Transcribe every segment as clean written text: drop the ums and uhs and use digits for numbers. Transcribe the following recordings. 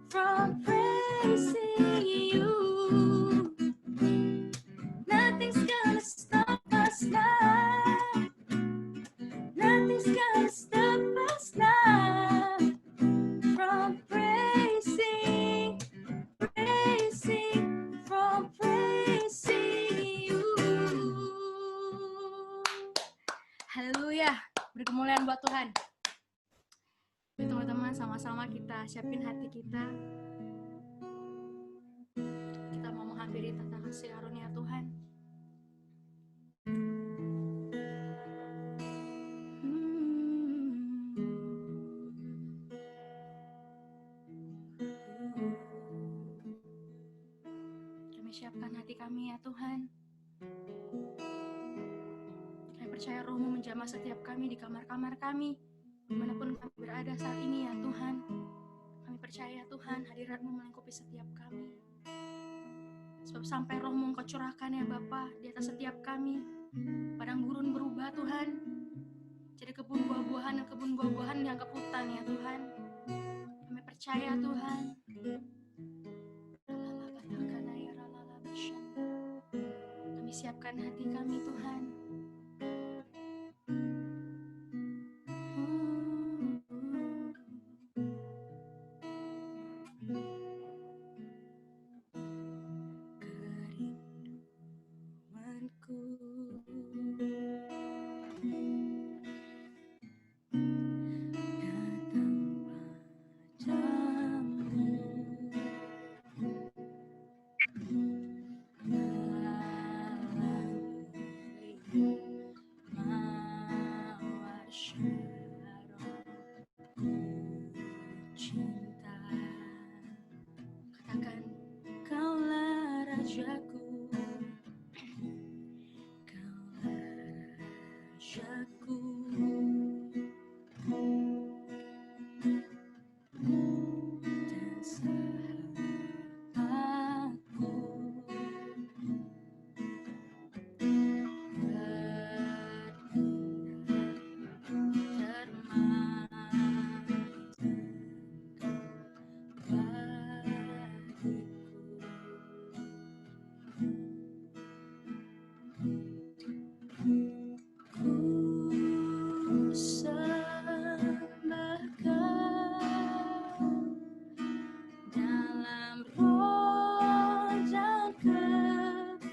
from praising you. Nothing's gonna stop us now. Nothing's gonna stop us now from praising, from praising you. Haleluya, beri kemuliaan buat Tuhan. Teman-teman, sama-sama kita siapin hati kita. Kita mau menghampiri tata kasih karunia Tuhan. Kami siapkan hati kami ya Tuhan. Kami percaya Roh-Mu menjamah setiap kami di kamar-kamar kami, dimanapun kami berada saat ini ya Tuhan. Kami percaya Tuhan, hadirat-Mu melingkupi setiap kami. Sebab sampai Roh-Mu Engkau curahkan ya Bapa di atas setiap kami, padang gurun berubah Tuhan, jadi kebun buah-buahan dan kebun buah-buahan dianggap hutan ya Tuhan. Kami percaya Tuhan. Kami siapkan hati kami Tuhan. Katakan, Kaulah Rajaku, Kaulah Rajaku, dan sahabatku. Dalam roh dan kebenaran,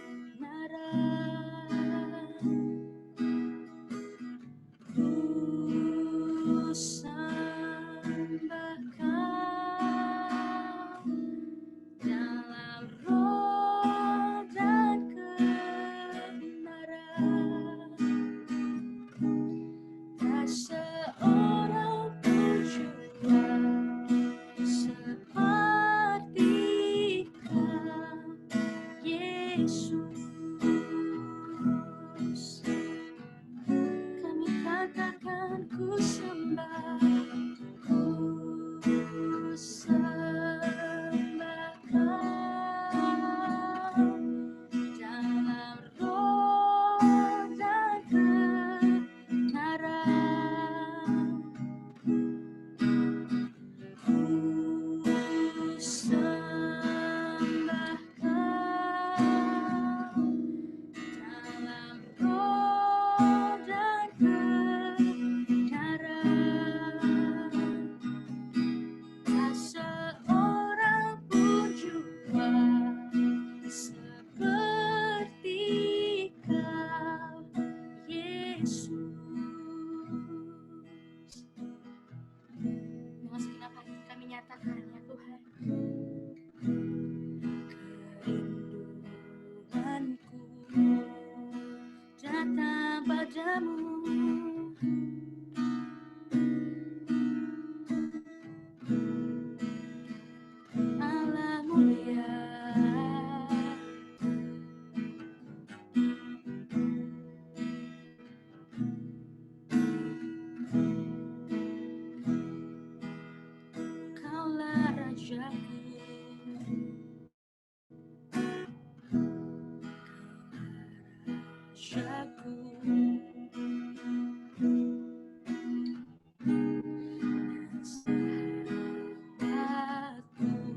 ku sembah Kau. Dalam roh dan kebenaran, tak seorang pun jua seperti Kau, Yesus. Kami katakan ku sembah Kau. Dalam roh dan kebenaran, ku sembah Kau. Dalam roh dan kebenaran, tak seorang pun jua seperti Kau, Yesus. Dengan segenap hati kami nyatakan ya Tuhan, kerinduanku datang padamu. Allah mulia, Kaulah Rajaku, Rajaku, dan sahabatku.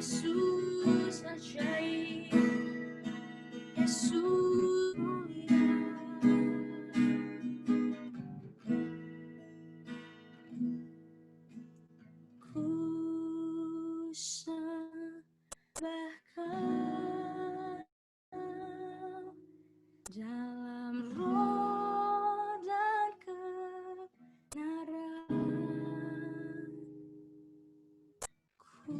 Yesus. sembahkan dalam roh dan kebenaran. Ku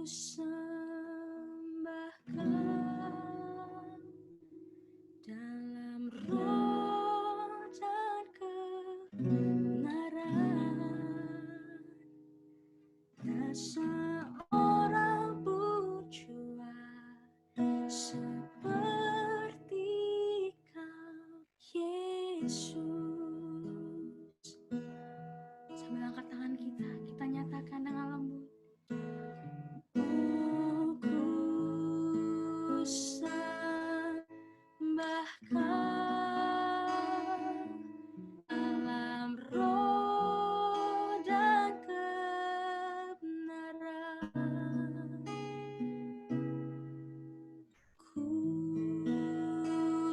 sembahkan dalam roh dan kebenaran. Tak seorang pun jua seperti Kau, Yesus. Sambil angkat tangan kita nyatakan dengan lembut. Oh, ku sembahkan dalam roh dan kebenaran. Ku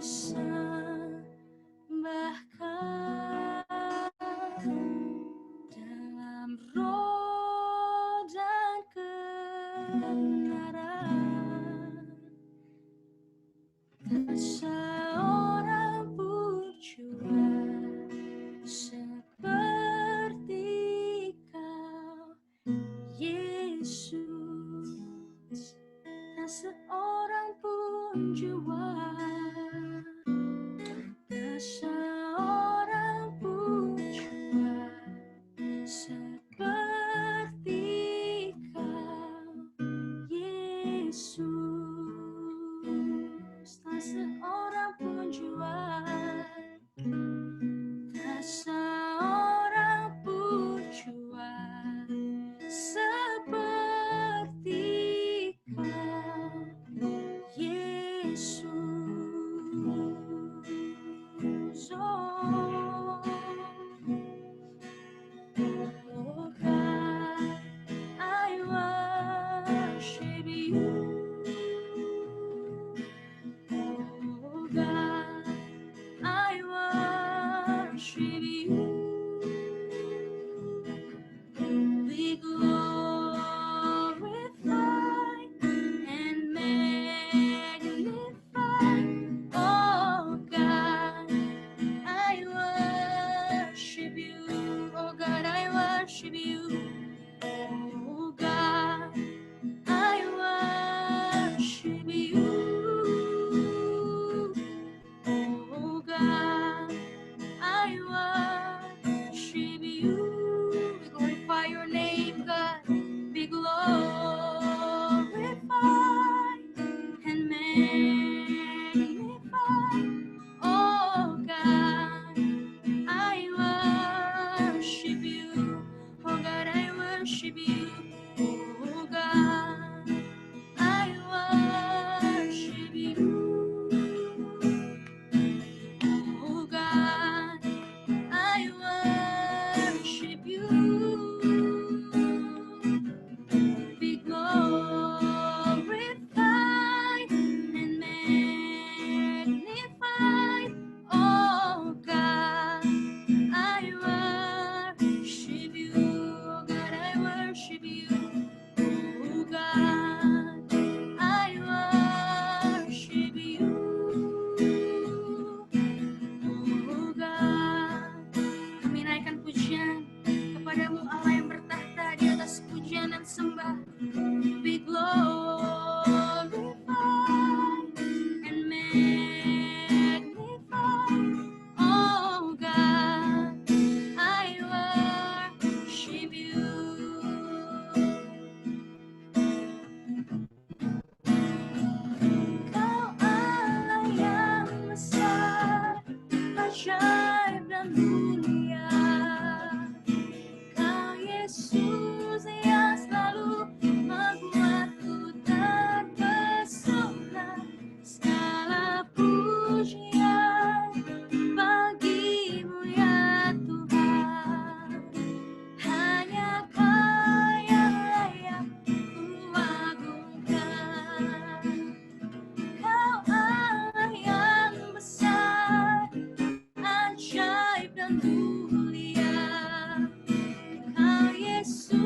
sembahkan dalam roh dan kebenaran. Tak seorang pun jua seperti Kau, Yesus. Tak seorang pun jua, tak seorang pun jua seperti Kau, Yesus. Tak seorang pun jua, tak seorang pun jua seperti Kau, Yesus. Oh, God, I worship you. Oh, God, I worship you. Be glorified and magnified. Oh, God, I worship you. Oh, God, I worship you. Oh, God, I worship you. Oh, God, I worship you. We glorify your name, God. Be glorified and magnified. Oh, God, I worship you. Oh, God, I worship you. Oh, God, I worship you. Oh, God, I worship you. Be glorified and magnified. Oh, God, I worship you. Oh, God, I worship you. Oh, God, I worship you. Oh, God, kami naikkan pujian kepadamu, Allah yang bertahta di atas pujian dan sembah. Be glorified and magnified. Oh, God, I worship you. Kau Allah yang besar, ajaib dan mulia. Kau Yesus yang selalu membuatku terpesona. Segala pujian bagimu ya Tuhan. Hanya Kau yang layak ku agungkan. Kau Allah yang besar, ajaib dan mulia. Kau Yesus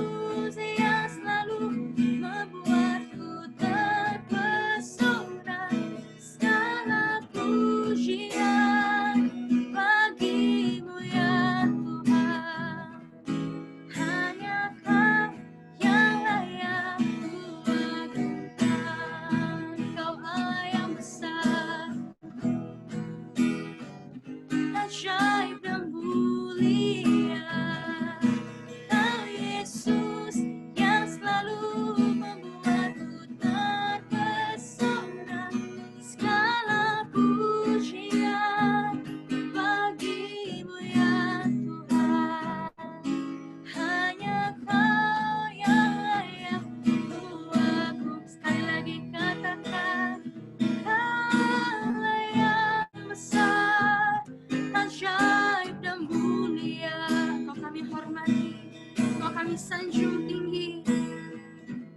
menjunjung tinggi.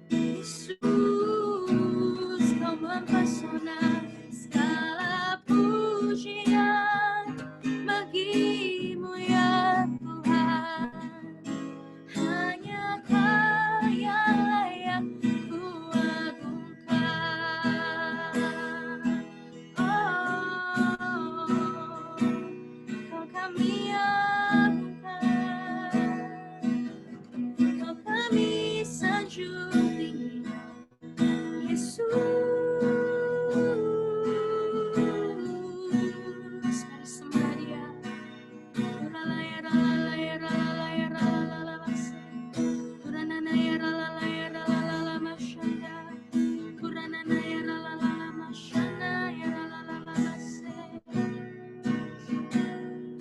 Yesus, kau mempesona, segala pujian bagimu ya Tuhan. Hanya Kau yang layak ku agungkan. Oh, Kau kami agungkan, Kau kami sanjung tinggi. Yesus, mari sembah Dia.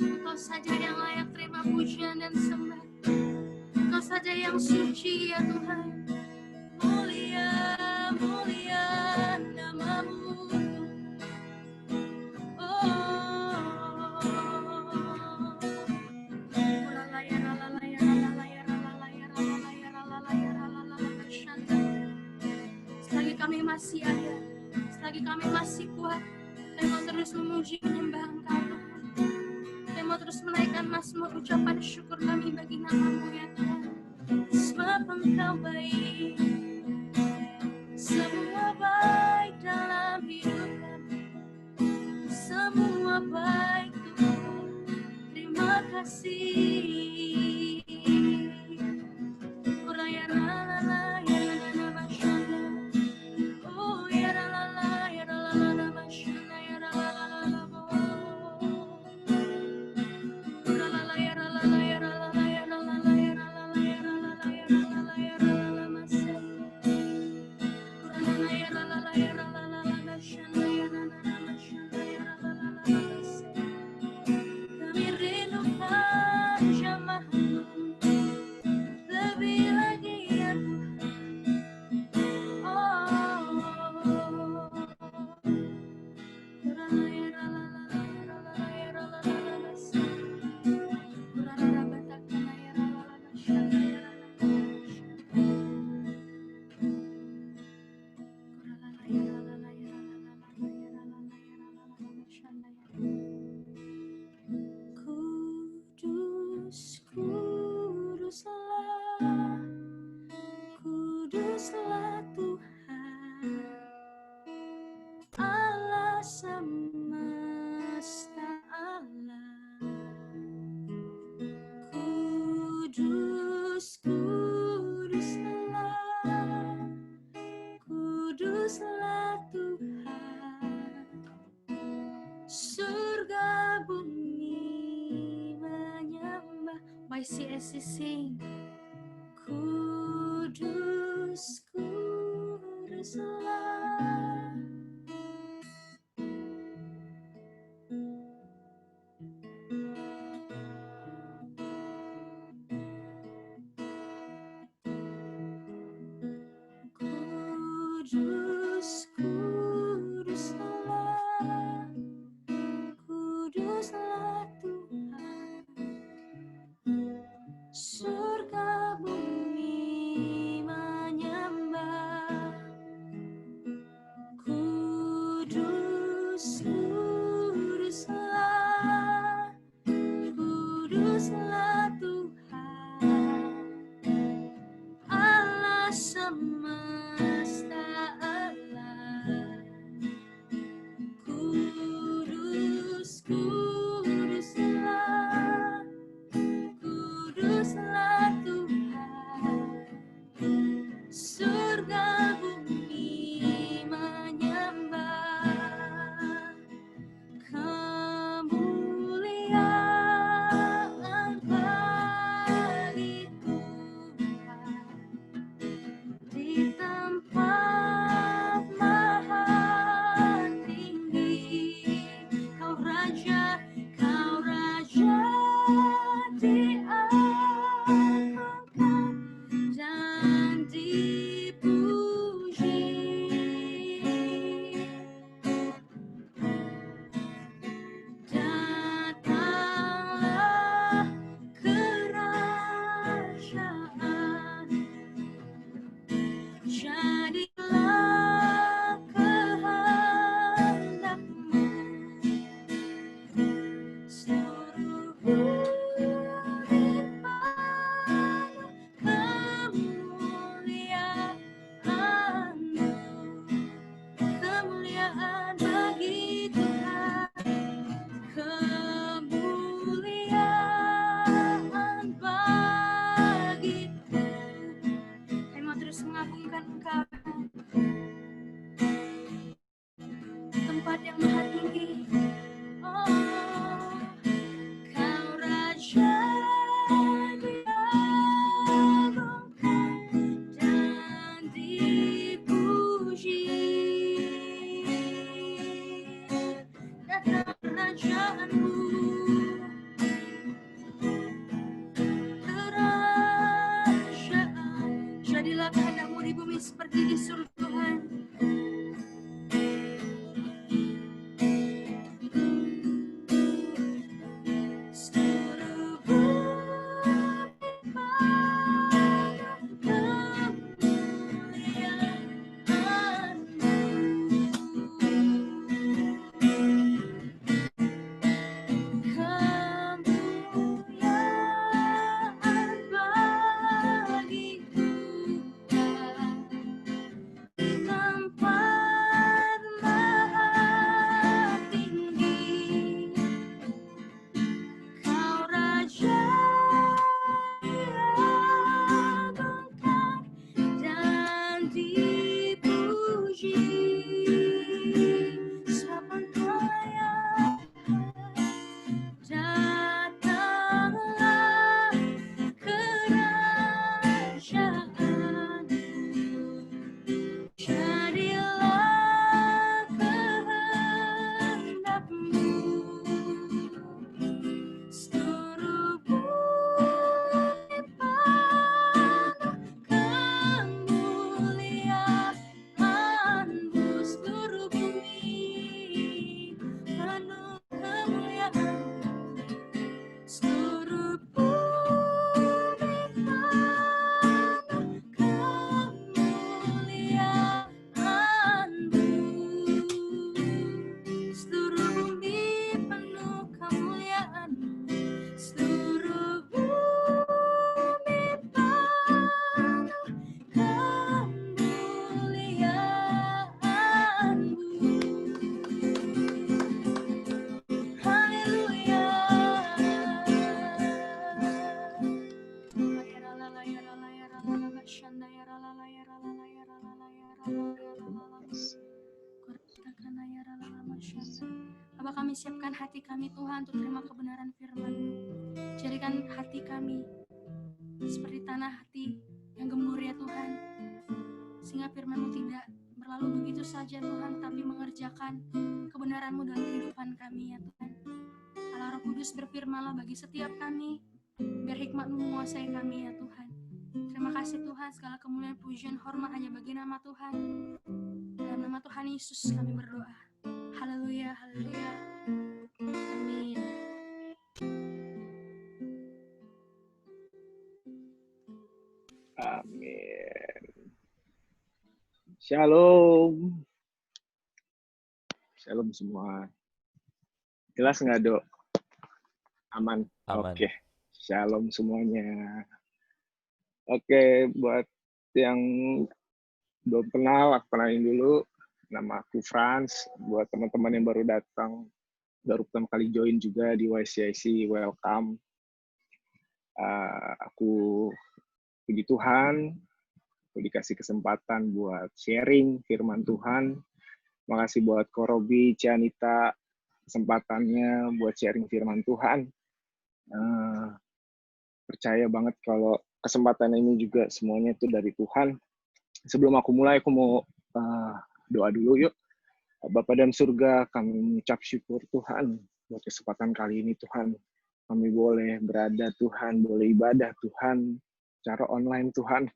Engkau saja yang layak terima pujian dan sembah. Engkau saja yang suci ya Tuhan. Mulia, mulia namamu. Selagi kami masih ada, selagi kami masih kuat, kami mau terus memuji menyembah Engkau. Kami mau terus menaikkan mazmur ucapan syukur kami bagi nama-Mu ya Tuhan. Sebab Engkau baik, semua baik dalam hidup kami, semua baik Tuhan. Terima kasih. Kami rindukan jamaah-Mu lebih lagi ya Tuhan. Kudus, kuduslah, kuduslah Tuhan, Allah semesta alam. Kudus, kuduslah, kuduslah Tuhan, surga bumi menyembah. YCSC sing. Kudus, kuduslah. Kudus, kuduslah, kuduslah Tuhan, surga bumi menyembah. Jadilah kehendak-Mu di bumi seperti di surga Tuhan. Bapa, kami siapkan hati kami Tuhan untuk terima kebenaran firman-Mu. Jadikan hati kami seperti tanah hati yang gembur ya Tuhan, sehingga firman-Mu tidak berlalu begitu saja Tuhan, tapi mengerjakan kebenaran-Mu dalam kehidupan kami ya Tuhan. Allah Roh Kudus, berfirmanlah bagi setiap kami, biar hikmat-Mu menguasai kami ya Tuhan. Terima kasih Tuhan, segala kemuliaan, pujian, hormat hanya bagi nama Tuhan. Dalam nama Tuhan Yesus kami berdoa. Haleluya, haleluya. Amin. Amin. Shalom. Shalom semua. Jelas nggak, Dok? Aman? Aman. Oke. Shalom semuanya. Oke, buat yang belum kenal, aku kenalin dulu. Nama aku Franz. Buat teman-teman yang baru datang, baru pertama kali join juga di YCIC, welcome. Aku puji Tuhan, aku dikasih kesempatan buat sharing firman Tuhan. Makasih buat Korobi, Cianita, kesempatannya buat sharing firman Tuhan. Percaya banget kalau kesempatan ini juga semuanya itu dari Tuhan. Sebelum aku mulai, aku mau doa dulu yuk. Bapa dalam surga, kami mengucap syukur Tuhan buat kesempatan kali ini Tuhan. Kami boleh berada Tuhan, boleh ibadah Tuhan, secara online Tuhan.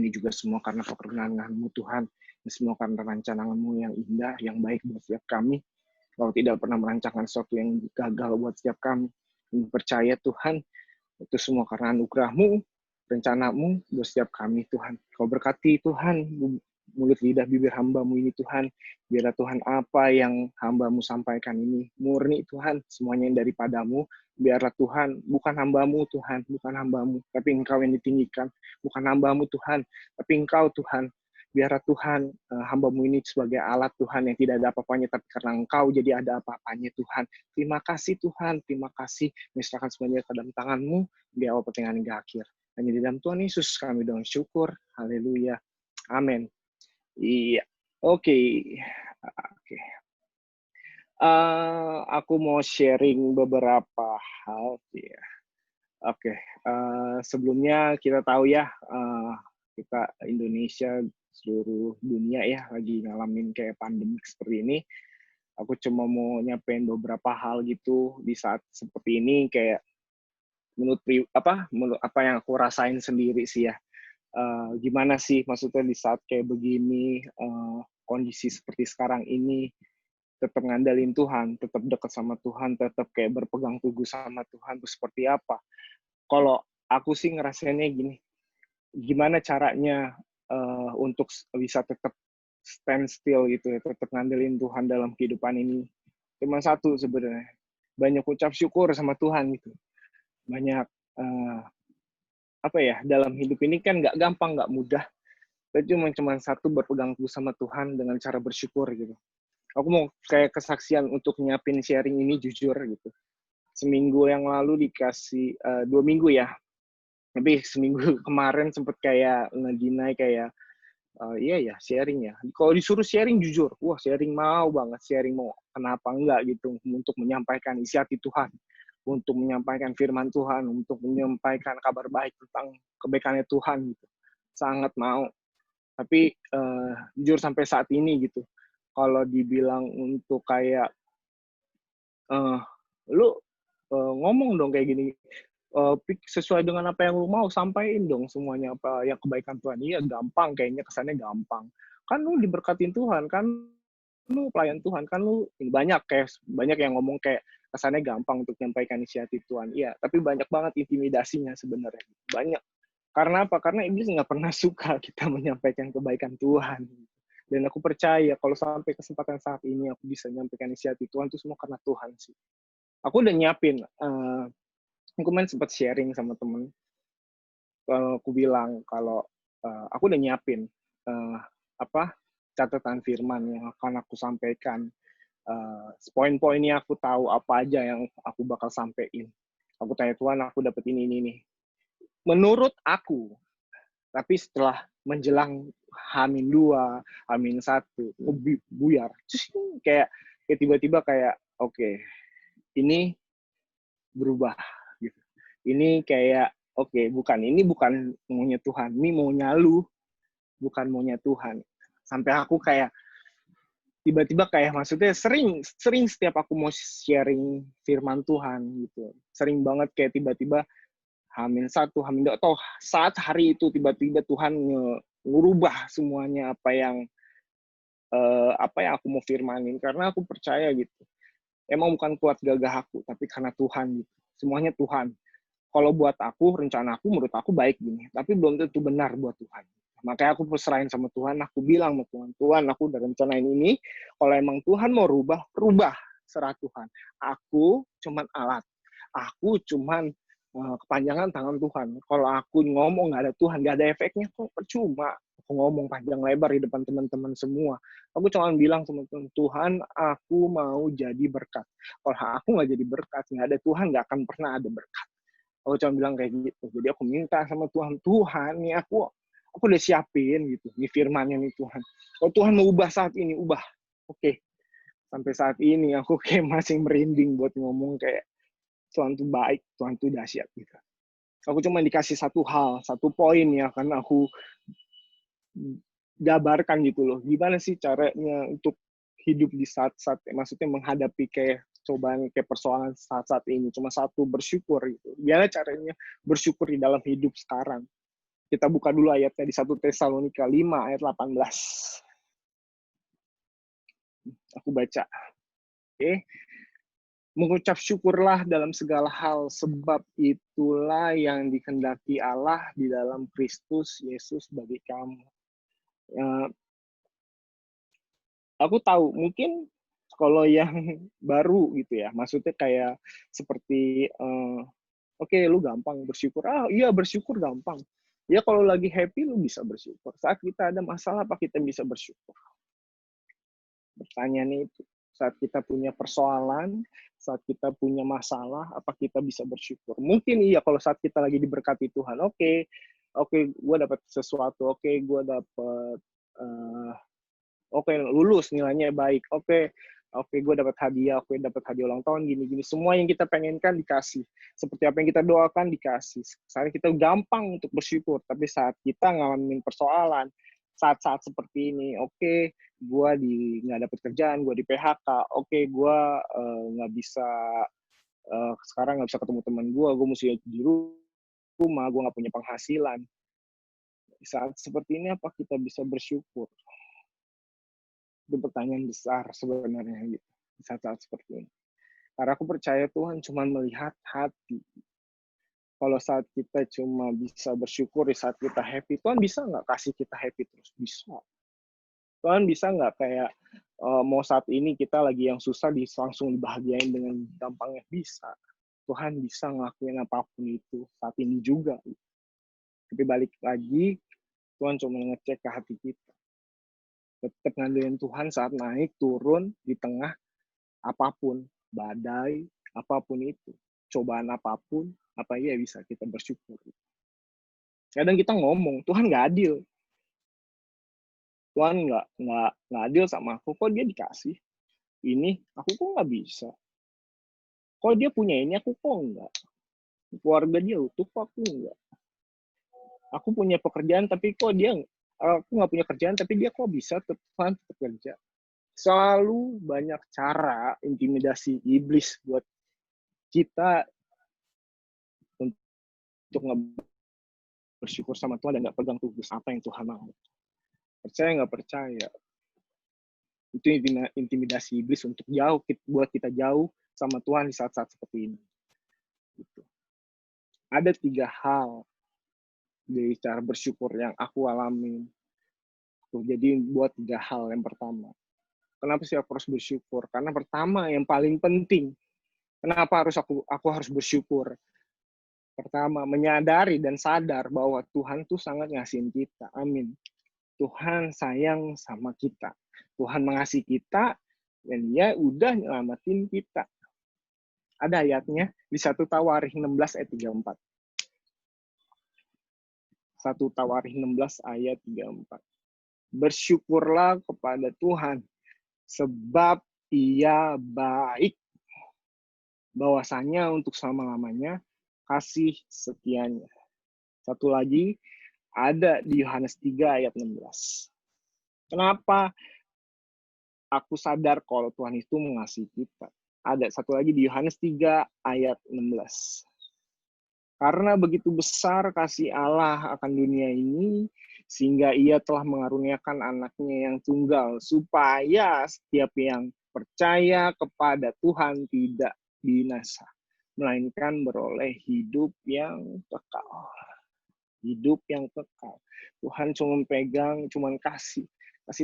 Ini juga semua karena keperkenangan-Mu Tuhan. Ini semua karena rancangan-Mu yang indah, yang baik buat setiap kami. Kalau tidak pernah merancangkan sesuatu yang gagal buat setiap kami. Kami percaya Tuhan, itu semua karena anugerah-Mu, rencana-Mu buat setiap kami Tuhan. Kau berkati Tuhan, mulut lidah bibir hamba-Mu ini Tuhan. Biarlah Tuhan apa yang hamba-Mu sampaikan ini murni Tuhan, semuanya yang daripada-Mu. Biarlah Tuhan, bukan hamba-Mu Tuhan, bukan hamba-Mu, tapi Engkau yang ditinggikan. Bukan hamba-Mu Tuhan, tapi Engkau Tuhan. Biarlah Tuhan, hamba-Mu ini sebagai alat Tuhan yang tidak ada apa-apanya, tapi karena Engkau jadi ada apa-apanya Tuhan. Terima kasih Tuhan, terima kasih. Misalkan semuanya ke dalam tangan-Mu, di awal pertengahan hingga akhir. Hanya di dalam Tuhan Yesus kami dengan syukur. Haleluya. Amin. Iya. Oke. Aku mau sharing beberapa hal. Ya. Oke. Sebelumnya kita tahu ya, kita Indonesia, seluruh dunia ya, lagi ngalamin kayak pandemik seperti ini. Aku cuma mau nyampein beberapa hal gitu di saat seperti ini, kayak menurut apa yang aku rasain sendiri sih ya. gimana sih maksudnya di saat kayak begini, kondisi seperti sekarang ini, tetap ngandalin Tuhan, tetap dekat sama Tuhan, tetap kayak berpegang teguh sama Tuhan itu seperti apa. Kalau aku sih ngerasainnya gini, gimana caranya untuk bisa tetap stand still gitu ya, tetap ngandelin Tuhan dalam kehidupan ini. Cuma satu sebenarnya, banyak ucap syukur sama Tuhan gitu. Banyak apa ya, dalam hidup ini kan nggak gampang, nggak mudah. Tapi cuma satu, berpegang teguh sama Tuhan dengan cara bersyukur gitu. Aku mau kayak kesaksian untuk nyiapin sharing ini jujur gitu. Seminggu yang lalu dikasih 2 minggu ya, tapi seminggu kemarin sempet kayak ngedinai kayak iya ya sharing ya. Kalau disuruh sharing jujur, wah sharing mau banget, sharing mau, kenapa enggak gitu, untuk menyampaikan isi hati Tuhan, untuk menyampaikan firman Tuhan, untuk menyampaikan kabar baik tentang kebaikannya Tuhan gitu. Sangat mau. Tapi jujur sampai saat ini gitu, kalau dibilang untuk kayak lu ngomong dong kayak gini, sesuai dengan apa yang lu mau, sampaikan dong semuanya apa yang kebaikan Tuhan. Iya gampang, kayaknya kesannya gampang. Kan lu diberkatin Tuhan, kan lu pelayan Tuhan, kan lu banyak yang ngomong kayak kesannya gampang untuk menyampaikan isi hati Tuhan. Iya, tapi banyak banget intimidasinya sebenarnya. Banyak. Karena apa? Karena iblis nggak pernah suka kita menyampaikan kebaikan Tuhan. Dan aku percaya kalau sampai kesempatan saat ini aku bisa menyampaikan isi hati Tuhan itu semua karena Tuhan sih. Aku udah nyiapin, aku main sempat sharing sama temen, aku bilang kalau aku udah nyiapin apa catatan firman yang akan aku sampaikan, poin-poinnya aku tahu apa aja yang aku bakal sampein. Aku tanya Tuhan, aku dapat ini nih. Menurut aku, tapi setelah menjelang H-2, H-1, buyar. Terus kayak tiba-tiba kayak oke, ini berubah gitu. Ini kayak oke, ini bukan maunya Tuhan, ini maunya lu, bukan maunya Tuhan. Sampai aku kayak tiba-tiba kayak maksudnya sering setiap aku mau sharing firman Tuhan gitu. Sering banget kayak tiba-tiba H-1, H-2 atau saat hari itu tiba-tiba Tuhan ngubah semuanya apa yang aku mau firmanin, karena aku percaya gitu. Emang bukan kuat gagah aku, tapi karena Tuhan gitu. Semuanya Tuhan. Kalau buat aku, rencana aku menurut aku baik gini, tapi belum tentu benar buat Tuhan. Makanya aku serahin sama Tuhan, aku bilang sama Tuhan, Tuhan aku udah rencanain ini, kalau emang Tuhan mau rubah, serah Tuhan. Aku cuman alat, aku cuman kepanjangan tangan Tuhan. Kalau aku ngomong nggak ada Tuhan, nggak ada efeknya, kok percuma. Aku ngomong panjang lebar di depan teman-teman semua. Aku cuma bilang sama Tuhan, Tuhan aku mau jadi berkat. Kalau aku nggak jadi berkat, nggak ada Tuhan, nggak akan pernah ada berkat. Aku cuma bilang kayak gitu. Jadi aku minta sama Tuhan, Tuhan nih aku udah siapin gitu, nih firmannya nih Tuhan. Kalau Tuhan mau ubah saat ini, ubah. Oke. Sampai saat ini aku kayak masih merinding buat ngomong kayak Tuhan tuh baik, Tuhan tuh dahsyat gitu. Aku cuma dikasih satu hal, satu poin ya, karena aku jabarkan gitu loh. Gimana sih caranya untuk hidup di saat-saat, maksudnya menghadapi kayak cobaan, kayak persoalan saat-saat ini. Cuma satu, bersyukur gitu. Gimana caranya bersyukur di dalam hidup sekarang. Kita buka dulu ayatnya di 1 Tesalonika 5 ayat 18. Aku baca. Oke. Mengucap syukurlah dalam segala hal, sebab itulah yang dikehendaki Allah di dalam Kristus Yesus bagi kamu. Aku tahu mungkin kalau yang baru gitu ya, maksudnya kayak seperti oke, lu gampang bersyukur. Iya bersyukur gampang. Ya kalau lagi happy lu bisa bersyukur. Saat kita ada masalah apa kita bisa bersyukur? Pertanyaannya itu. Saat kita punya persoalan, saat kita punya masalah, apa kita bisa bersyukur? Mungkin iya kalau saat kita lagi diberkati Tuhan. Oke, gue dapat sesuatu. Oke, gue dapat lulus nilainya baik. Oke, gue dapat hadiah. Oke, dapat hadiah ulang tahun gini-gini. Semua yang kita pengenkan dikasih. Seperti apa yang kita doakan dikasih. Sekarang kita gampang untuk bersyukur, tapi saat kita ngalamin persoalan, saat-saat seperti ini, oke, gue nggak dapat kerjaan, gue di PHK, oke, gue nggak bisa sekarang nggak bisa ketemu teman gue mesti di rumah, gue nggak punya penghasilan. Di saat seperti ini apa kita bisa bersyukur? Itu pertanyaan besar sebenarnya gitu, di saat-saat seperti ini. Karena aku percaya Tuhan cuma melihat hati. Kalau saat kita cuma bisa bersyukur di saat kita happy, Tuhan bisa nggak kasih kita happy terus? Bisa. Tuhan bisa nggak kayak mau saat ini kita lagi yang susah langsung dibahagiain dengan gampangnya? Bisa. Tuhan bisa ngelakuin apapun itu saat ini juga. Tapi balik lagi, Tuhan cuma ngecek ke hati kita. Tetap ngandelin Tuhan saat naik, turun, di tengah, apapun. Badai, apapun itu. Cobaan apapun, apa iya bisa kita bersyukur. Kadang kita ngomong, Tuhan nggak adil. Tuhan nggak adil sama aku, kok dia dikasih ini, aku kok nggak bisa. Kok dia punya ini, aku kok nggak. Keluarga dia utuh, kok aku nggak. Aku punya pekerjaan, tapi kok dia, aku nggak punya kerjaan, tapi dia kok bisa Tuhan tetap kerja. Selalu banyak cara intimidasi iblis buat kita untuk nggak bersyukur sama Tuhan dan nggak pegang teguh apa yang Tuhan mau. Percaya nggak percaya, itu intimidasi iblis untuk jauh, buat kita jauh sama Tuhan di saat-saat seperti ini. Gitu. Ada 3 hal dari cara bersyukur yang aku alami. Jadi buat 3 hal. Yang pertama, kenapa sih aku harus bersyukur? Karena pertama yang paling penting, kenapa aku harus bersyukur? Pertama, menyadari dan sadar bahwa Tuhan tuh sangat ngasihin kita. Amin. Tuhan sayang sama kita. Tuhan mengasihi kita, dan dia udah nyelamatin kita. Ada ayatnya di 1 Tawarikh 16 ayat 34. 1 Tawarikh 16 ayat 34. Bersyukurlah kepada Tuhan, sebab ia baik. Bahwasanya untuk selama-lamanya kasih setianya. Satu lagi, ada di Yohanes 3 ayat 16. Kenapa aku sadar kalau Tuhan itu mengasihi kita? Ada satu lagi di Yohanes 3 ayat 16. Karena begitu besar kasih Allah akan dunia ini, sehingga ia telah mengaruniakan anaknya yang tunggal, supaya setiap yang percaya kepada Tuhan tidak binasa, melainkan beroleh hidup yang kekal. Hidup yang kekal. Tuhan cuma pegang, cuma kasih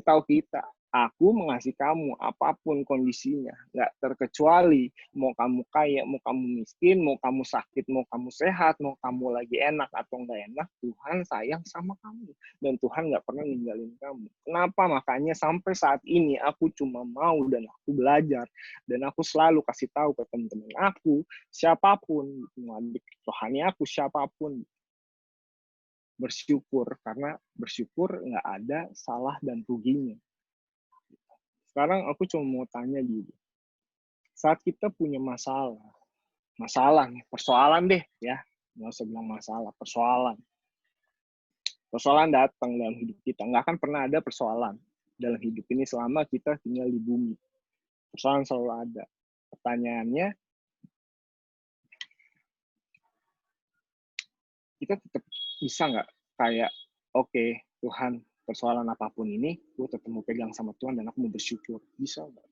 tahu kita, aku mengasihi kamu apapun kondisinya, nggak terkecuali mau kamu kaya, mau kamu miskin, mau kamu sakit, mau kamu sehat, mau kamu lagi enak atau nggak enak, Tuhan sayang sama kamu dan Tuhan nggak pernah ninggalin kamu. Kenapa? Makanya sampai saat ini aku cuma mau dan aku belajar dan aku selalu kasih tahu ke teman-teman aku, siapapun, adik rohani aku, siapapun, bersyukur, karena bersyukur nggak ada salah dan ruginya. Sekarang aku cuma mau tanya gini, saat kita punya masalah nih, persoalan deh ya, nggak usah bilang masalah, persoalan datang dalam hidup kita, nggak akan pernah ada persoalan dalam hidup ini selama kita tinggal di bumi. Persoalan selalu ada. Pertanyaannya, kita tetap bisa nggak kayak, oke, Tuhan, persoalan apapun ini, gue tetap mau pegang sama Tuhan dan aku mau bersyukur. Bisa nggak?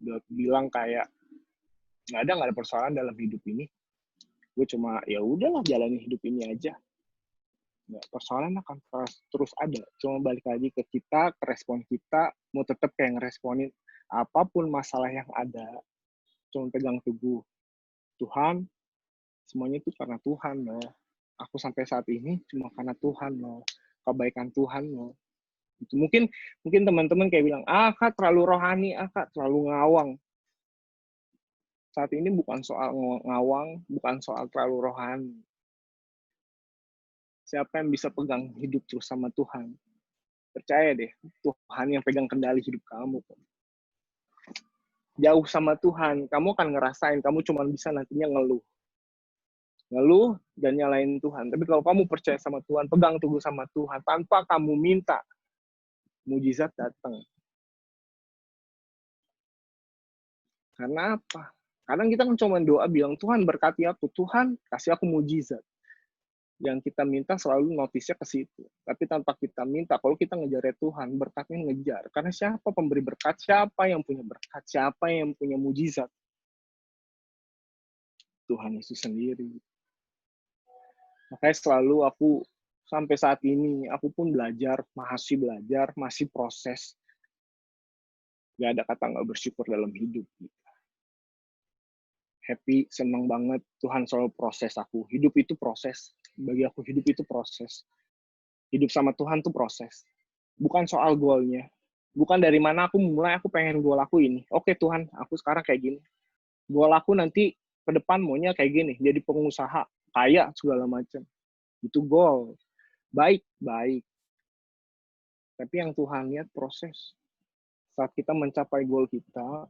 Udah bilang kayak, nggak ada persoalan dalam hidup ini. Gue cuma, ya udahlah jalanin hidup ini aja. Nggak, persoalan akan terus ada. Cuma balik lagi ke kita, ke respon kita, mau tetap kayak ngeresponin apapun masalah yang ada. Cuma pegang teguh. Tuhan, semuanya itu karena Tuhan loh. Aku sampai saat ini cuma karena Tuhan loh. Kebaikan Tuhan loh. Itu mungkin teman-teman kayak bilang, Kak terlalu rohani, Kak terlalu ngawang. Saat ini bukan soal ngawang, bukan soal terlalu rohani. Siapa yang bisa pegang hidup terus sama Tuhan? Percaya deh, Tuhan yang pegang kendali hidup kamu. Jauh sama Tuhan, kamu akan ngerasain, kamu cuma bisa nantinya ngeluh dan nyalain Tuhan. Tapi kalau kamu percaya sama Tuhan, pegang teguh sama Tuhan, tanpa kamu minta, mujizat datang. Karena apa? Kadang kita kan cuma doa bilang, Tuhan berkati aku, Tuhan kasih aku mujizat. Yang kita minta selalu notisnya ke situ. Tapi tanpa kita minta, kalau kita ngejar Tuhan, berkatnya ngejar. Karena siapa pemberi berkat? Siapa yang punya berkat? Siapa yang punya mujizat? Tuhan Yesus sendiri. Makanya selalu aku, sampai saat ini, aku pun belajar, masih proses. Gak ada kata nggak bersyukur dalam hidup. Happy, senang banget, Tuhan selalu proses aku. Hidup itu proses. Bagi aku hidup itu proses. Hidup sama Tuhan tuh proses. Bukan soal goalnya. Bukan dari mana aku mulai, aku pengen goal aku ini. Oke Tuhan, aku sekarang kayak gini. Goal aku nanti ke depan maunya kayak gini. Jadi pengusaha, kaya, segala macam. Itu goal. Baik. Tapi yang Tuhan lihat proses. Saat kita mencapai goal kita,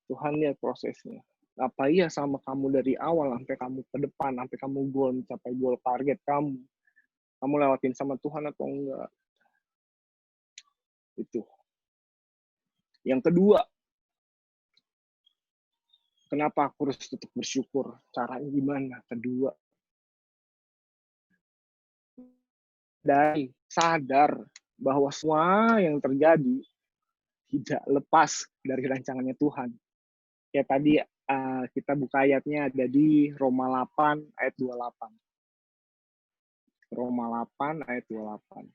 Tuhan lihat prosesnya. Apa iya sama kamu dari awal sampai kamu ke depan, sampai kamu goal, mencapai goal target kamu. Kamu lewatin sama Tuhan atau enggak? Itu. Yang kedua, kenapa aku harus tetap bersyukur? Caranya gimana? Kedua, dari sadar bahwa semua yang terjadi tidak lepas dari rancangannya Tuhan. Kayak tadi kita buka ayatnya ada di Roma 8 ayat 28. Roma 8 ayat 28.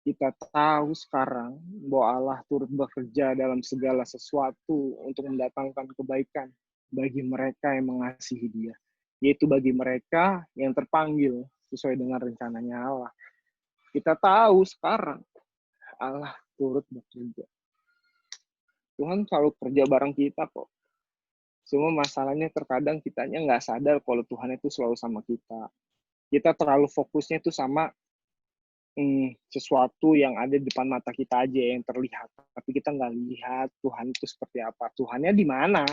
Kita tahu sekarang bahwa Allah turut bekerja dalam segala sesuatu untuk mendatangkan kebaikan bagi mereka yang mengasihi Dia, yaitu bagi mereka yang terpanggil sesuai dengan rencananya Allah. Kita tahu sekarang Allah turut bekerja. Tuhan selalu kerja bareng kita kok. Semua masalahnya terkadang kitanya nggak sadar kalau Tuhan itu selalu sama kita. Kita terlalu fokusnya itu sama sesuatu yang ada di depan mata kita aja yang terlihat. Tapi kita nggak lihat Tuhan itu seperti apa. Tuhannya di mana?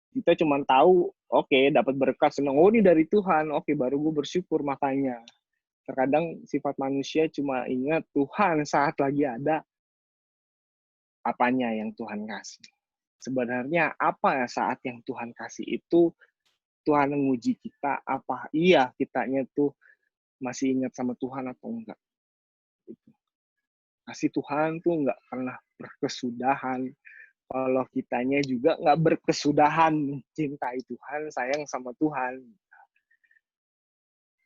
Kita cuma tahu, oke, dapat berkat, senang. Oh, ini dari Tuhan. Oke, baru gue bersyukur makanya. Terkadang sifat manusia cuma ingat Tuhan saat lagi ada apanya yang Tuhan kasih. Sebenarnya apa saat yang Tuhan kasih itu Tuhan menguji kita, apa iya kitanya tuh masih ingat sama Tuhan atau enggak. Kasih Tuhan tuh nggak pernah berkesudahan. Kalau kitanya juga nggak berkesudahan mencintai Tuhan, sayang sama Tuhan.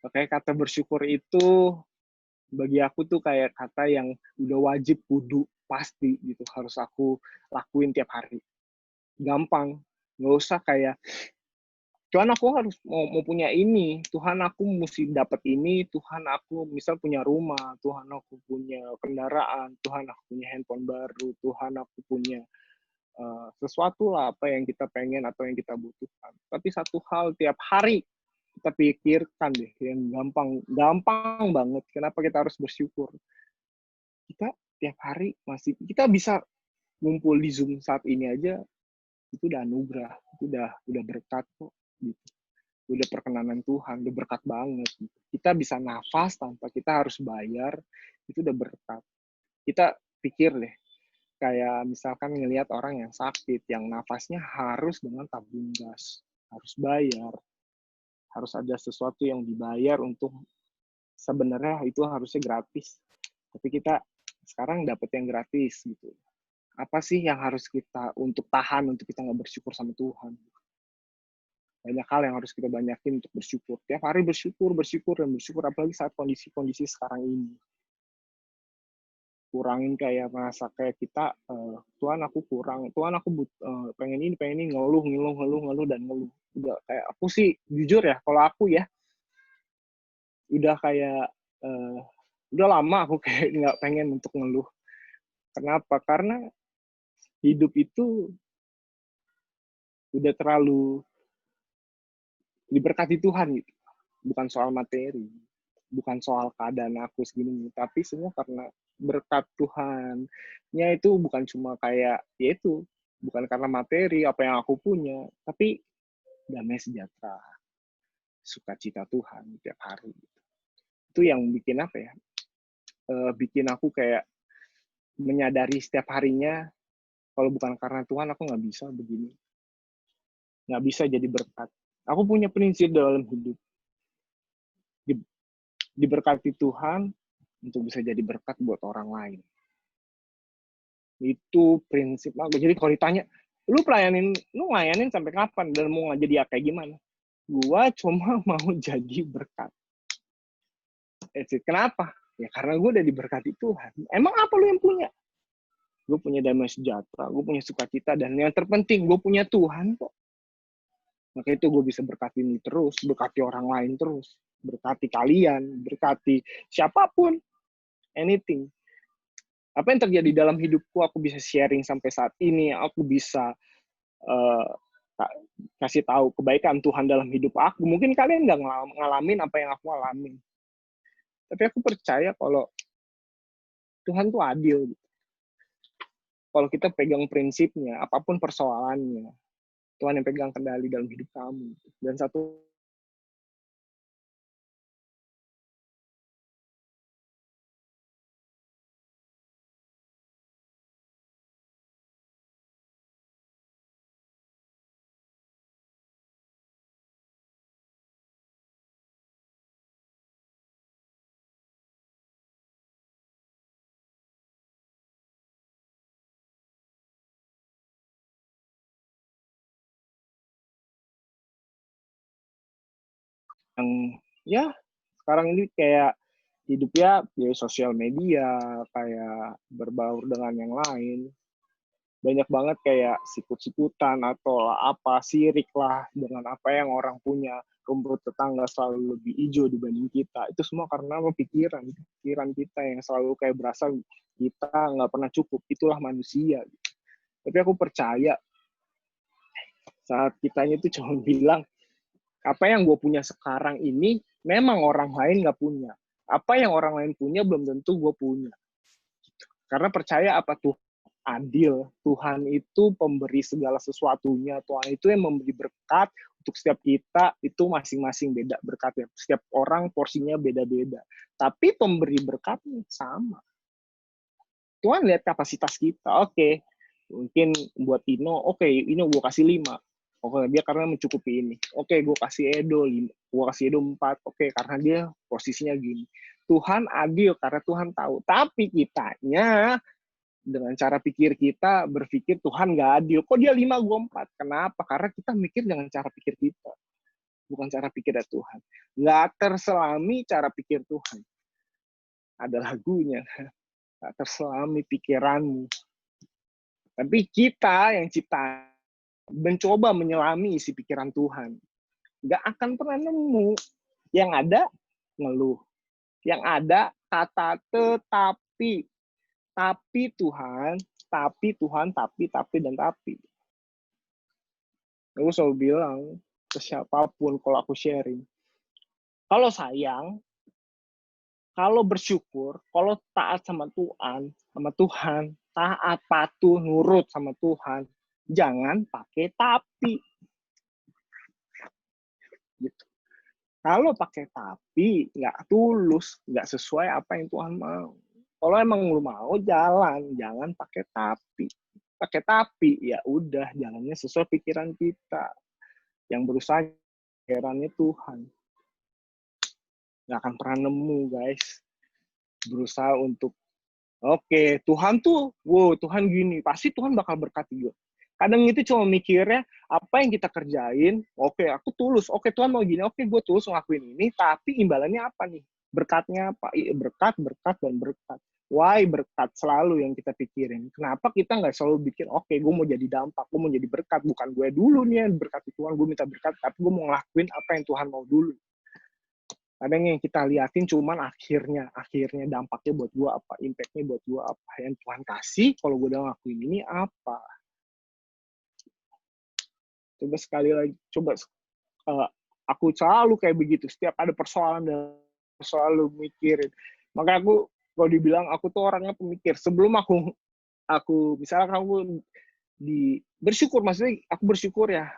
Oke, kata bersyukur itu bagi aku tuh kayak kata yang udah wajib, kudu, pasti gitu. Harus aku lakuin tiap hari. Gampang. Nggak usah kayak, Tuhan aku harus mau punya ini, Tuhan aku mesti dapat ini, Tuhan aku misal punya rumah, Tuhan aku punya kendaraan, Tuhan aku punya handphone baru, Tuhan aku punya sesuatu lah apa yang kita pengen atau yang kita butuhkan. Tapi satu hal tiap hari kita pikirkan deh, yang gampang banget. Kenapa kita harus bersyukur? Kita tiap hari kita bisa ngumpul di Zoom saat ini aja, itu udah anugerah, itu udah berkat kok. Gitu. Udah perkenanan Tuhan, udah berkat banget. Gitu. Kita bisa nafas tanpa kita harus bayar, itu udah berkat. Kita pikir deh, kayak misalkan ngelihat orang yang sakit, yang nafasnya harus dengan tabung gas, harus bayar, harus ada sesuatu yang dibayar untuk sebenarnya itu harusnya gratis. Tapi kita sekarang dapat yang gratis gitu. Apa sih yang harus kita untuk tahan, untuk kita nggak bersyukur sama Tuhan? Banyak hal yang harus kita banyakin untuk bersyukur. Tiap hari bersyukur, apalagi saat kondisi-kondisi sekarang ini. Kurangin kayak merasa kayak kita, Tuhan aku kurang, Tuhan aku pengen ini, ngeluh, dan ngeluh. Udah kayak aku sih, jujur ya, kalau aku ya, udah kayak, udah lama aku kayak nggak pengen untuk ngeluh. Kenapa? Karena hidup itu udah terlalu diberkati Tuhan gitu. Bukan soal materi, bukan soal keadaan aku segini, tapi semua karena berkat Tuhan-nya itu bukan cuma kayak, ya itu, bukan karena materi, apa yang aku punya, tapi damai sejahtera, sukacita Tuhan tiap hari. Itu yang bikin apa ya, bikin aku kayak menyadari setiap harinya, kalau bukan karena Tuhan aku nggak bisa begini. Nggak bisa jadi berkat. Aku punya prinsip dalam hidup. diberkati Tuhan untuk bisa jadi berkat buat orang lain. Itu prinsip aku. Jadi kalau ditanya, lu ngelayanin sampai kapan dan mau jadi kayak gimana? Gua cuma mau jadi berkat. Kenapa? Ya karena gue udah diberkati Tuhan. Emang apa lu yang punya? Gue punya damai sejahtera, gue punya sukacita, dan yang terpenting gue punya Tuhan kok. Maka itu gue bisa berkati ini terus, berkati orang lain terus, berkati kalian, berkati siapapun, anything. Apa yang terjadi dalam hidupku, aku bisa sharing sampai saat ini, aku bisa uh, kasih tahu kebaikan Tuhan dalam hidup aku. Mungkin kalian nggak ngalamin apa yang aku alamin, tapi aku percaya kalau Tuhan tuh adil. Kalau kita pegang prinsipnya, apapun persoalannya, Tuhan yang pegang kendali dalam hidup kamu. Dan satu yang ya sekarang ini kayak hidupnya di sosial media, kayak berbaur dengan yang lain. Banyak banget kayak sikut-sikutan atau apa, sirik lah dengan apa yang orang punya. Rumput tetangga selalu lebih hijau dibanding kita. Itu semua karena pikiran kita yang selalu kayak berasa kita nggak pernah cukup. Itulah manusia. Tapi aku percaya saat kitanya itu cuma bilang, apa yang gue punya sekarang ini memang orang lain nggak punya. Apa yang orang lain punya belum tentu gue punya. Karena percaya apa tuh? Adil. Tuhan itu pemberi segala sesuatunya. Tuhan itu yang memberi berkat untuk setiap kita, itu masing-masing beda berkatnya. Setiap orang porsinya beda-beda. Tapi pemberi berkatnya sama. Tuhan lihat kapasitas kita. Oke, mungkin buat Ino, oke, Ino gue kasih 5. Oke, dia karena mencukupi ini. Oke, gue kasih Edo 5. Gue kasih Edo 4. Oke, karena dia posisinya gini. Tuhan adil karena Tuhan tahu. Tapi kitanya dengan cara pikir kita berpikir Tuhan nggak adil. Kok dia 5, gue 4? Kenapa? Karena kita mikir dengan cara pikir kita. Bukan cara pikir dari Tuhan. Nggak terselami cara pikir Tuhan. Ada lagunya. Nggak terselami pikiranmu. Tapi kita yang cipta mencoba menyelami isi pikiran Tuhan. Nggak akan pernah nemu. Yang ada, ngeluh. Yang ada, kata tetapi. Tapi Tuhan, dan tapi. Aku selalu bilang ke siapapun kalau aku sharing. Kalau sayang, kalau bersyukur, kalau taat sama Tuhan, taat, patuh, nurut sama Tuhan, jangan pakai tapi. Gitu. Kalau pakai tapi, nggak tulus, nggak sesuai apa yang Tuhan mau. Kalau emang lu mau jalan, jangan pakai tapi. Pakai tapi, ya udah jalannya sesuai pikiran kita. Yang berusaha pikirannya Tuhan. Nggak akan pernah nemu, guys. Berusaha untuk, oke, Tuhan tuh, wow, Tuhan gini, pasti Tuhan bakal berkati gue. Kadang itu cuma mikirnya, apa yang kita kerjain, oke, aku tulus, oke, Tuhan mau gini, oke, gue tulus ngelakuin ini, tapi imbalannya apa nih? Berkatnya apa? Berkat, dan berkat. Why berkat selalu yang kita pikirin? Kenapa kita nggak selalu bikin, oke, gue mau jadi dampak, gue mau jadi berkat, bukan gue dulu nih yang berkati Tuhan, gue minta berkat, tapi gue mau ngelakuin apa yang Tuhan mau dulu. Kadang yang kita liatin cuman akhirnya dampaknya buat gue apa, impactnya buat gue apa, yang Tuhan kasih kalau gue udah ngelakuin ini apa. Coba sekali lagi, aku selalu kayak begitu, setiap ada persoalan dan selalu mikirin. Maka aku kalau dibilang aku tuh orangnya pemikir. Sebelum aku misalnya kamu bersyukur, maksudnya aku bersyukur ya,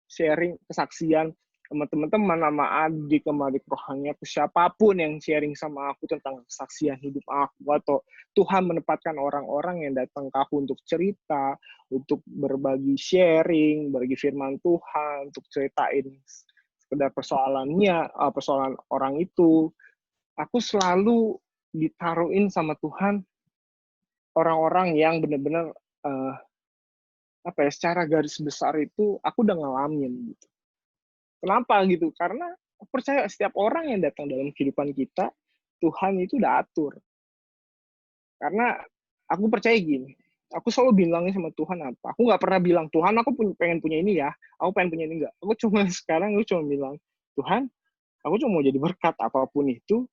sharing kesaksian sama teman-teman, sama adik rohani aku, siapapun yang sharing sama aku tentang kesaksian hidup aku, atau Tuhan menempatkan orang-orang yang datang ke aku untuk cerita, untuk berbagi sharing, berbagi firman Tuhan, untuk ceritain sekedar persoalan orang itu, aku selalu ditaruhin sama Tuhan orang-orang yang benar-benar secara garis besar itu aku udah ngalamin gitu. Kenapa gitu? Karena aku percaya setiap orang yang datang dalam kehidupan kita, Tuhan itu udah atur. Karena aku percaya gini, aku selalu bilangnya sama Tuhan apa? Aku nggak pernah bilang, Tuhan aku pengen punya ini ya, aku pengen punya ini enggak. Aku cuma sekarang cuma bilang, Tuhan, aku cuma mau jadi berkat apapun itu,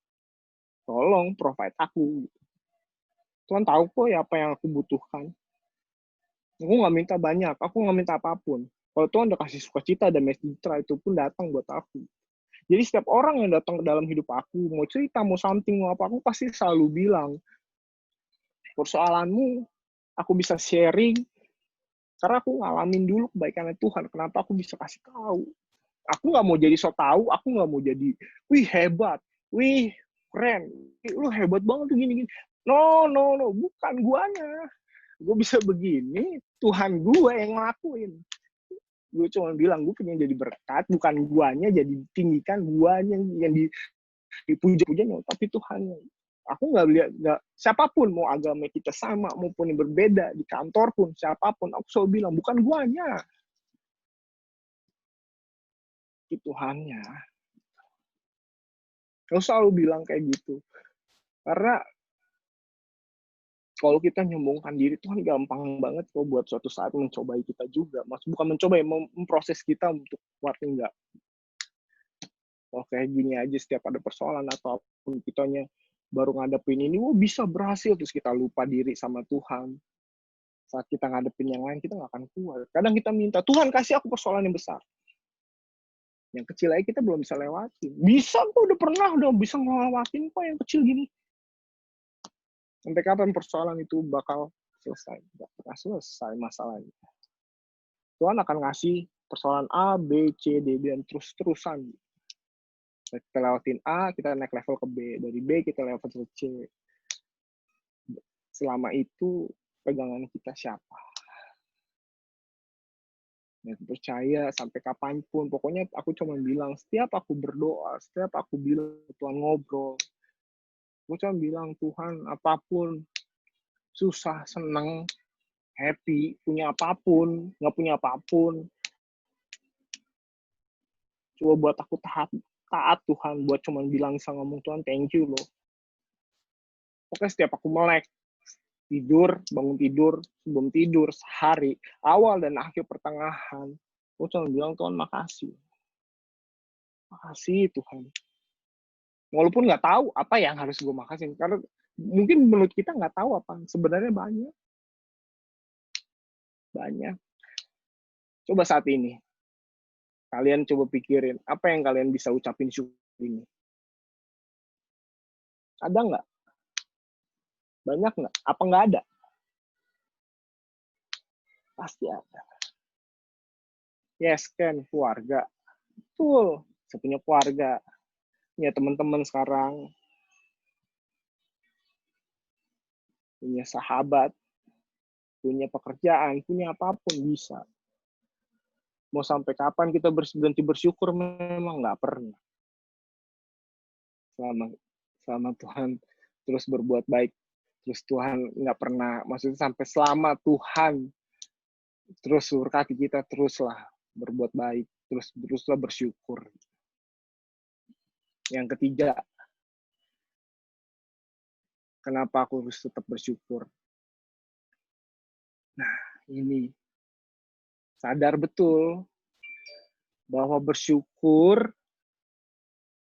tolong provide aku. Tuhan tahu kok ya apa yang aku butuhkan. Aku nggak minta banyak, aku nggak minta apapun. Kalau Tuhan udah kasih sukacita dan sejahtera, itu pun datang buat aku. Jadi setiap orang yang datang ke dalam hidup aku, mau cerita, mau something, mau apa, aku pasti selalu bilang, persoalanmu, aku bisa sharing, karena aku ngalamin dulu kebaikannya Tuhan. Kenapa aku bisa kasih tahu? Aku nggak mau jadi so tahu, aku nggak mau jadi, wih hebat, wih keren, lu hebat banget tuh gini-gini. No, no, no, bukan guanya. Gue bisa begini, Tuhan gue yang ngelakuin. Gue cuma bilang, gue pengen jadi berkat, bukan guanya jadi tinggikan, guanya yang dipuja-puja, tapi Tuhan. Aku nggak lihat, siapapun, mau agama kita sama, maupun yang berbeda, di kantor pun, siapapun, aku selalu bilang, bukan guanya, itu Tuhannya. Aku selalu bilang kayak gitu. Karena kalau kita nyombongkan diri, Tuhan gampang banget kok buat suatu saat mencobai kita juga. Mas, bukan mencoba, memproses kita untuk kuat enggak. Kalau kayak gini aja setiap ada persoalan atau kitanya baru ngadepin ini, bisa berhasil, terus kita lupa diri sama Tuhan. Saat kita ngadepin yang lain, kita nggak akan kuat. Kadang kita minta, Tuhan kasih aku persoalan yang besar. Yang kecil aja kita belum bisa lewatin. Bisa kok, udah bisa ngelewatin kok yang kecil gini. Sampai kapan persoalan itu bakal selesai? Nggak pernah selesai masalahnya. Tuhan akan ngasih persoalan A, B, C, D, dan terus-terusan. Kita lewatin A, kita naik level ke B. Dari B, kita level ke C. Selama itu, pegangan kita siapa? Dan percaya sampai kapanpun. Pokoknya aku cuma bilang, setiap aku berdoa, setiap aku bilang, Tuhan ngobrol. Aku cuma bilang, Tuhan, apapun, susah, senang, happy, punya apapun, nggak punya apapun, coba buat aku taat Tuhan, buat cuman bilang sama ngomong, Tuhan thank you loh. Pokoknya setiap aku melek, tidur, bangun tidur, sebelum tidur, sehari, awal dan akhir pertengahan, aku cuma bilang, Tuhan makasih. Makasih Tuhan. Walaupun nggak tahu apa yang harus gue makasih, karena mungkin menurut kita nggak tahu apa, sebenarnya banyak. Banyak. Coba saat ini, kalian coba pikirin, apa yang kalian bisa ucapin syukur ini? Ada nggak? Banyak nggak? Apa nggak ada? Pasti ada. Yes, kan, keluarga. Betul, saya punya keluarga. Punya teman-teman sekarang. Punya sahabat. Punya pekerjaan. Punya apapun bisa. Mau sampai kapan kita berhenti bersyukur memang nggak pernah. Selama Tuhan terus berbuat baik. Terus Tuhan nggak pernah, maksudnya sampai selama Tuhan terus berkati kita, teruslah berbuat baik. Teruslah bersyukur. Yang ketiga, kenapa aku harus tetap bersyukur? Nah, ini sadar betul bahwa bersyukur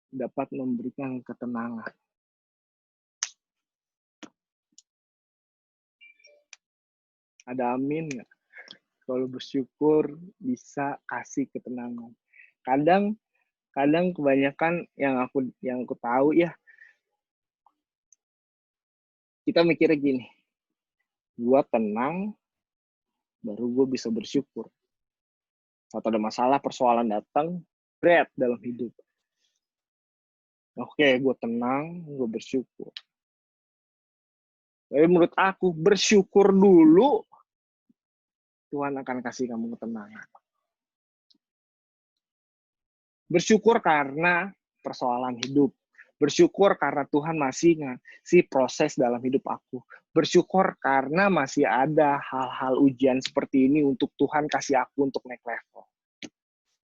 dapat memberikan ketenangan. Ada amin nggak? Kalau bersyukur bisa kasih ketenangan. Kadang kebanyakan yang aku tahu ya, kita mikirnya gini, gua tenang, baru gue bisa bersyukur. Saat ada masalah, persoalan datang, berat dalam hidup. Oke, gue tenang, gue bersyukur. Tapi menurut aku, bersyukur dulu, Tuhan akan kasih kamu ketenangan. Bersyukur karena persoalan hidup. Bersyukur karena Tuhan masih ngasih proses dalam hidup aku. Bersyukur karena masih ada hal-hal ujian seperti ini untuk Tuhan kasih aku untuk naik level.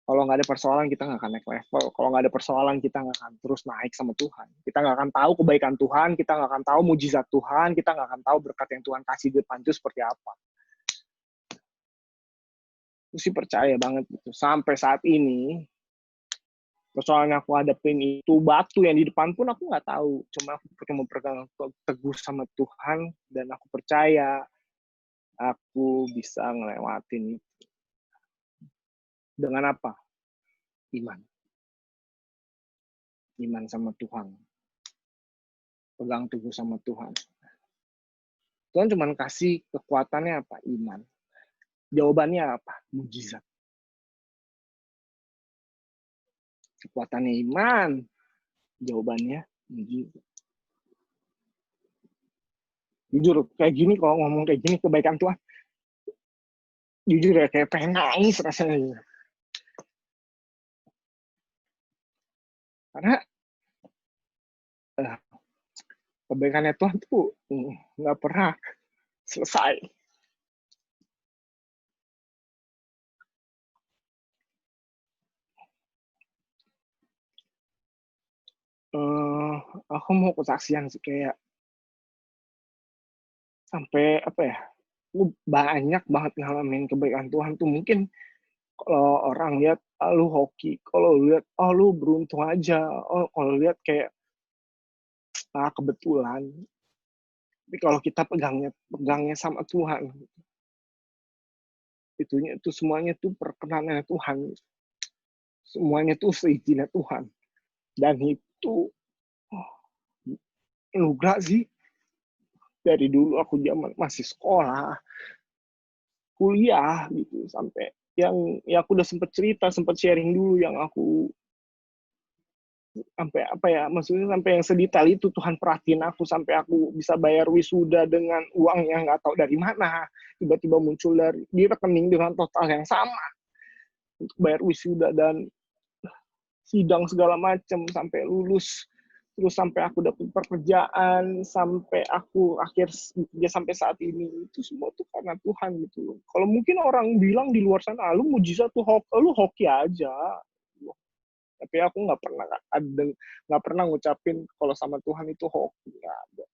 Kalau nggak ada persoalan, kita nggak akan naik level. Kalau nggak ada persoalan, kita nggak akan terus naik sama Tuhan. Kita nggak akan tahu kebaikan Tuhan, kita nggak akan tahu mujizat Tuhan, kita nggak akan tahu berkat yang Tuhan kasih di depan itu seperti apa. Aku sih percaya banget gitu. Sampai saat ini, persoalan yang aku hadapin itu batu yang di depan pun aku nggak tahu. Cuma aku cuma berpegang teguh sama Tuhan, dan aku percaya aku bisa ngelewatin itu. Dengan apa? Iman. Iman sama Tuhan. Pegang teguh sama Tuhan. Tuhan cuma kasih kekuatannya apa? Iman. Jawabannya apa? Mujizat. Kekuatannya iman. Jawabannya mujizat. Jujur, kayak gini kalau ngomong kayak gini kebaikan Tuhan, jujur ya kayak pengen nangis rasanya. Karena kebaikannya Tuhan tuh nggak pernah selesai. Aku mau kesaksian sih, kayak sampai apa ya, aku banyak banget ngalamin kebaikan Tuhan tuh. Mungkin kalau orang lihat, lu hoki, kalau lihat, lu beruntung aja, kalau lihat kayak kebetulan. Tapi kalau kita pegangnya sama Tuhan, itu semuanya tuh perkenannya Tuhan, semuanya tuh seizinnya Tuhan, dan itu anugerah sih. Dari dulu aku zaman masih sekolah, kuliah gitu, sampai yang ya aku udah sempat sharing dulu yang aku sampai apa ya, maksudnya sampai yang sedetail itu Tuhan perhatiin aku, sampai aku bisa bayar wisuda dengan uang yang nggak tahu dari mana, tiba-tiba muncul di rekening dengan total yang sama untuk bayar wisuda dan sidang segala macam sampai lulus. Terus sampai aku dapat pekerjaan, sampai aku akhir bekerja sampai saat ini, itu semua tuh karena Tuhan gitu loh. Kalau mungkin orang bilang di luar sana, lu mujizat tuh lu hoki aja. Tapi aku nggak pernah ngucapin kalau sama Tuhan itu hoki, nggak ada.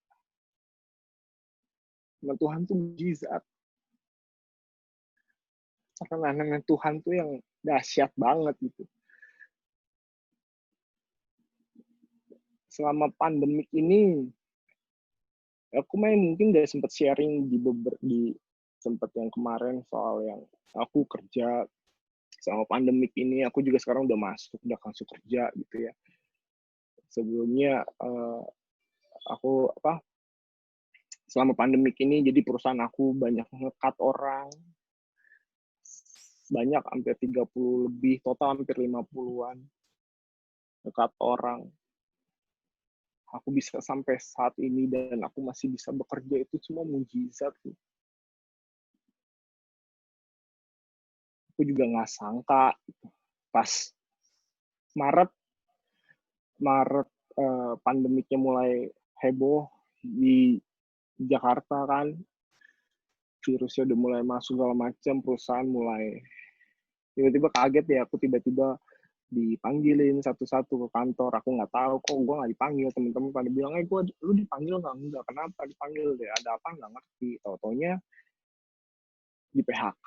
Sama Tuhan tuh mujizat. Karena Tuhan tuh yang dahsyat banget gitu. Selama pandemik ini, aku mungkin udah sempat sharing di sempat yang kemarin soal yang aku kerja selama pandemik ini. Aku juga sekarang udah masuk kerja gitu ya. Sebelumnya aku selama pandemik ini, jadi perusahaan aku banyak nge-cut orang, banyak hampir 30 lebih, total hampir 50-an nge-cut orang. Aku bisa sampai saat ini dan aku masih bisa bekerja, itu semua mujizat. Aku juga nggak sangka pas Maret pandemiknya mulai heboh di Jakarta kan, virusnya udah mulai masuk segala macam, perusahaan mulai tiba-tiba kaget ya, aku tiba-tiba dipanggilin satu-satu ke kantor. Aku nggak tahu kok gue nggak dipanggil. Temen-temen pada bilang, lu dipanggil nggak? Enggak. Kenapa dipanggil deh? Ada apa? Nggak ngerti. Tau-taunya di PHK.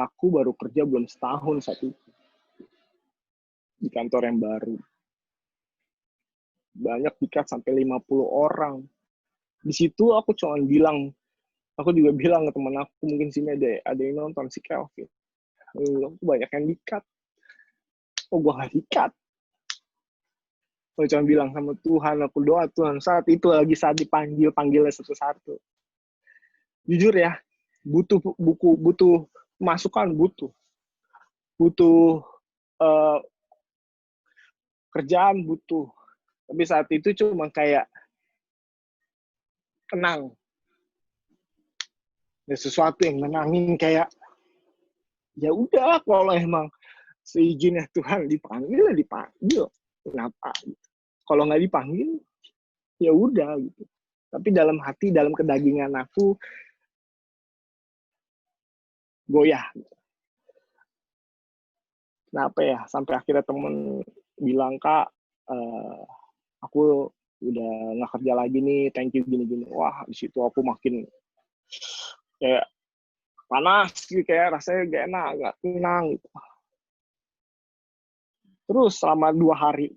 Aku baru kerja belum setahun saat itu di kantor yang baru. Banyak di-cut sampai 50 orang. Di situ aku cuma bilang, aku juga bilang ke teman aku, mungkin sini ada yang nonton, si Kelvin. Aku banyak yang di-cut. Gue nggak di-cut. Aku cuma bilang sama Tuhan, aku doa Tuhan, saat itu lagi saat panggilnya satu-satu. Jujur ya, butuh masukan, butuh kerjaan, butuh. Tapi saat itu cuma kayak tenang. Ada sesuatu yang menangin, kayak ya udah kalau emang seizinnya Tuhan dipanggil. kenapa gitu. Kalau nggak dipanggil ya udah gitu, tapi dalam hati, dalam kedagingan aku goyah. Kenapa ya, sampai akhirnya temen bilang, "Kak, aku udah nggak kerja lagi nih, thank you gini-gini." Wah, di situ aku makin kayak panas gitu, kayak rasanya gak enak, gak tenang gitu. Terus selama 2 hari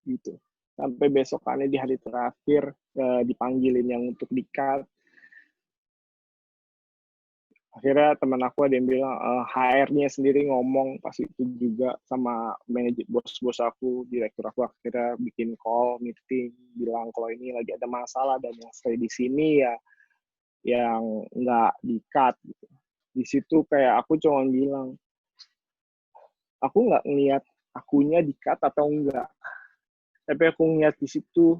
gitu, sampai besokannya di hari terakhir dipanggilin yang untuk di-cut. Akhirnya teman aku ada yang bilang, HR-nya sendiri ngomong pas itu juga sama bos-bos aku, direktur aku, akhirnya bikin call, meeting, bilang kalau ini lagi ada masalah dan yang stay di sini ya yang nggak di-cut gitu. Di situ kayak aku cuma bilang, aku nggak ngeliat akunya di-cut atau enggak, tapi aku ngeliat di situ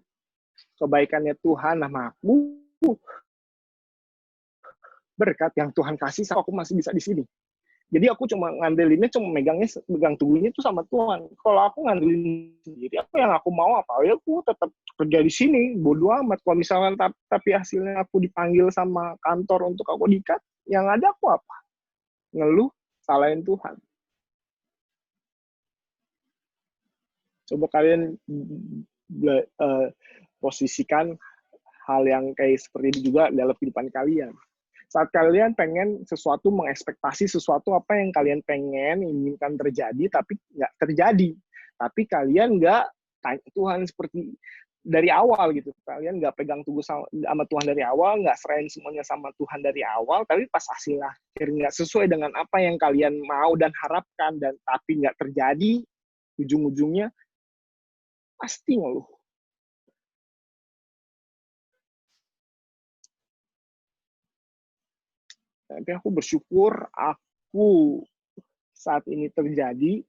kebaikannya Tuhan sama aku, berkat yang Tuhan kasih sama aku masih bisa di sini. Jadi aku cuma ngandelinnya, cuma megang tubuhnya itu sama Tuhan. Kalau aku ngandelin sendiri, apa yang aku mau apa? Ya aku tetap kerja di sini, bodo amat. Kalau misalkan tapi hasilnya aku dipanggil sama kantor untuk aku di-cut, yang ada aku apa? Ngeluh, salahin Tuhan. Coba kalian posisikan hal yang kayak seperti ini juga dalam kehidupan kalian. Saat kalian pengen sesuatu, mengekspektasi sesuatu apa yang kalian pengen, inginkan terjadi, tapi nggak terjadi. Tapi kalian nggak tanya Tuhan seperti dari awal gitu. Kalian nggak pegang teguh sama Tuhan dari awal, nggak serahin semuanya sama Tuhan dari awal, tapi pas hasil akhir nggak sesuai dengan apa yang kalian mau dan harapkan, dan tapi nggak terjadi, ujung-ujungnya pasti ngeluh. Tapi aku bersyukur aku saat ini terjadi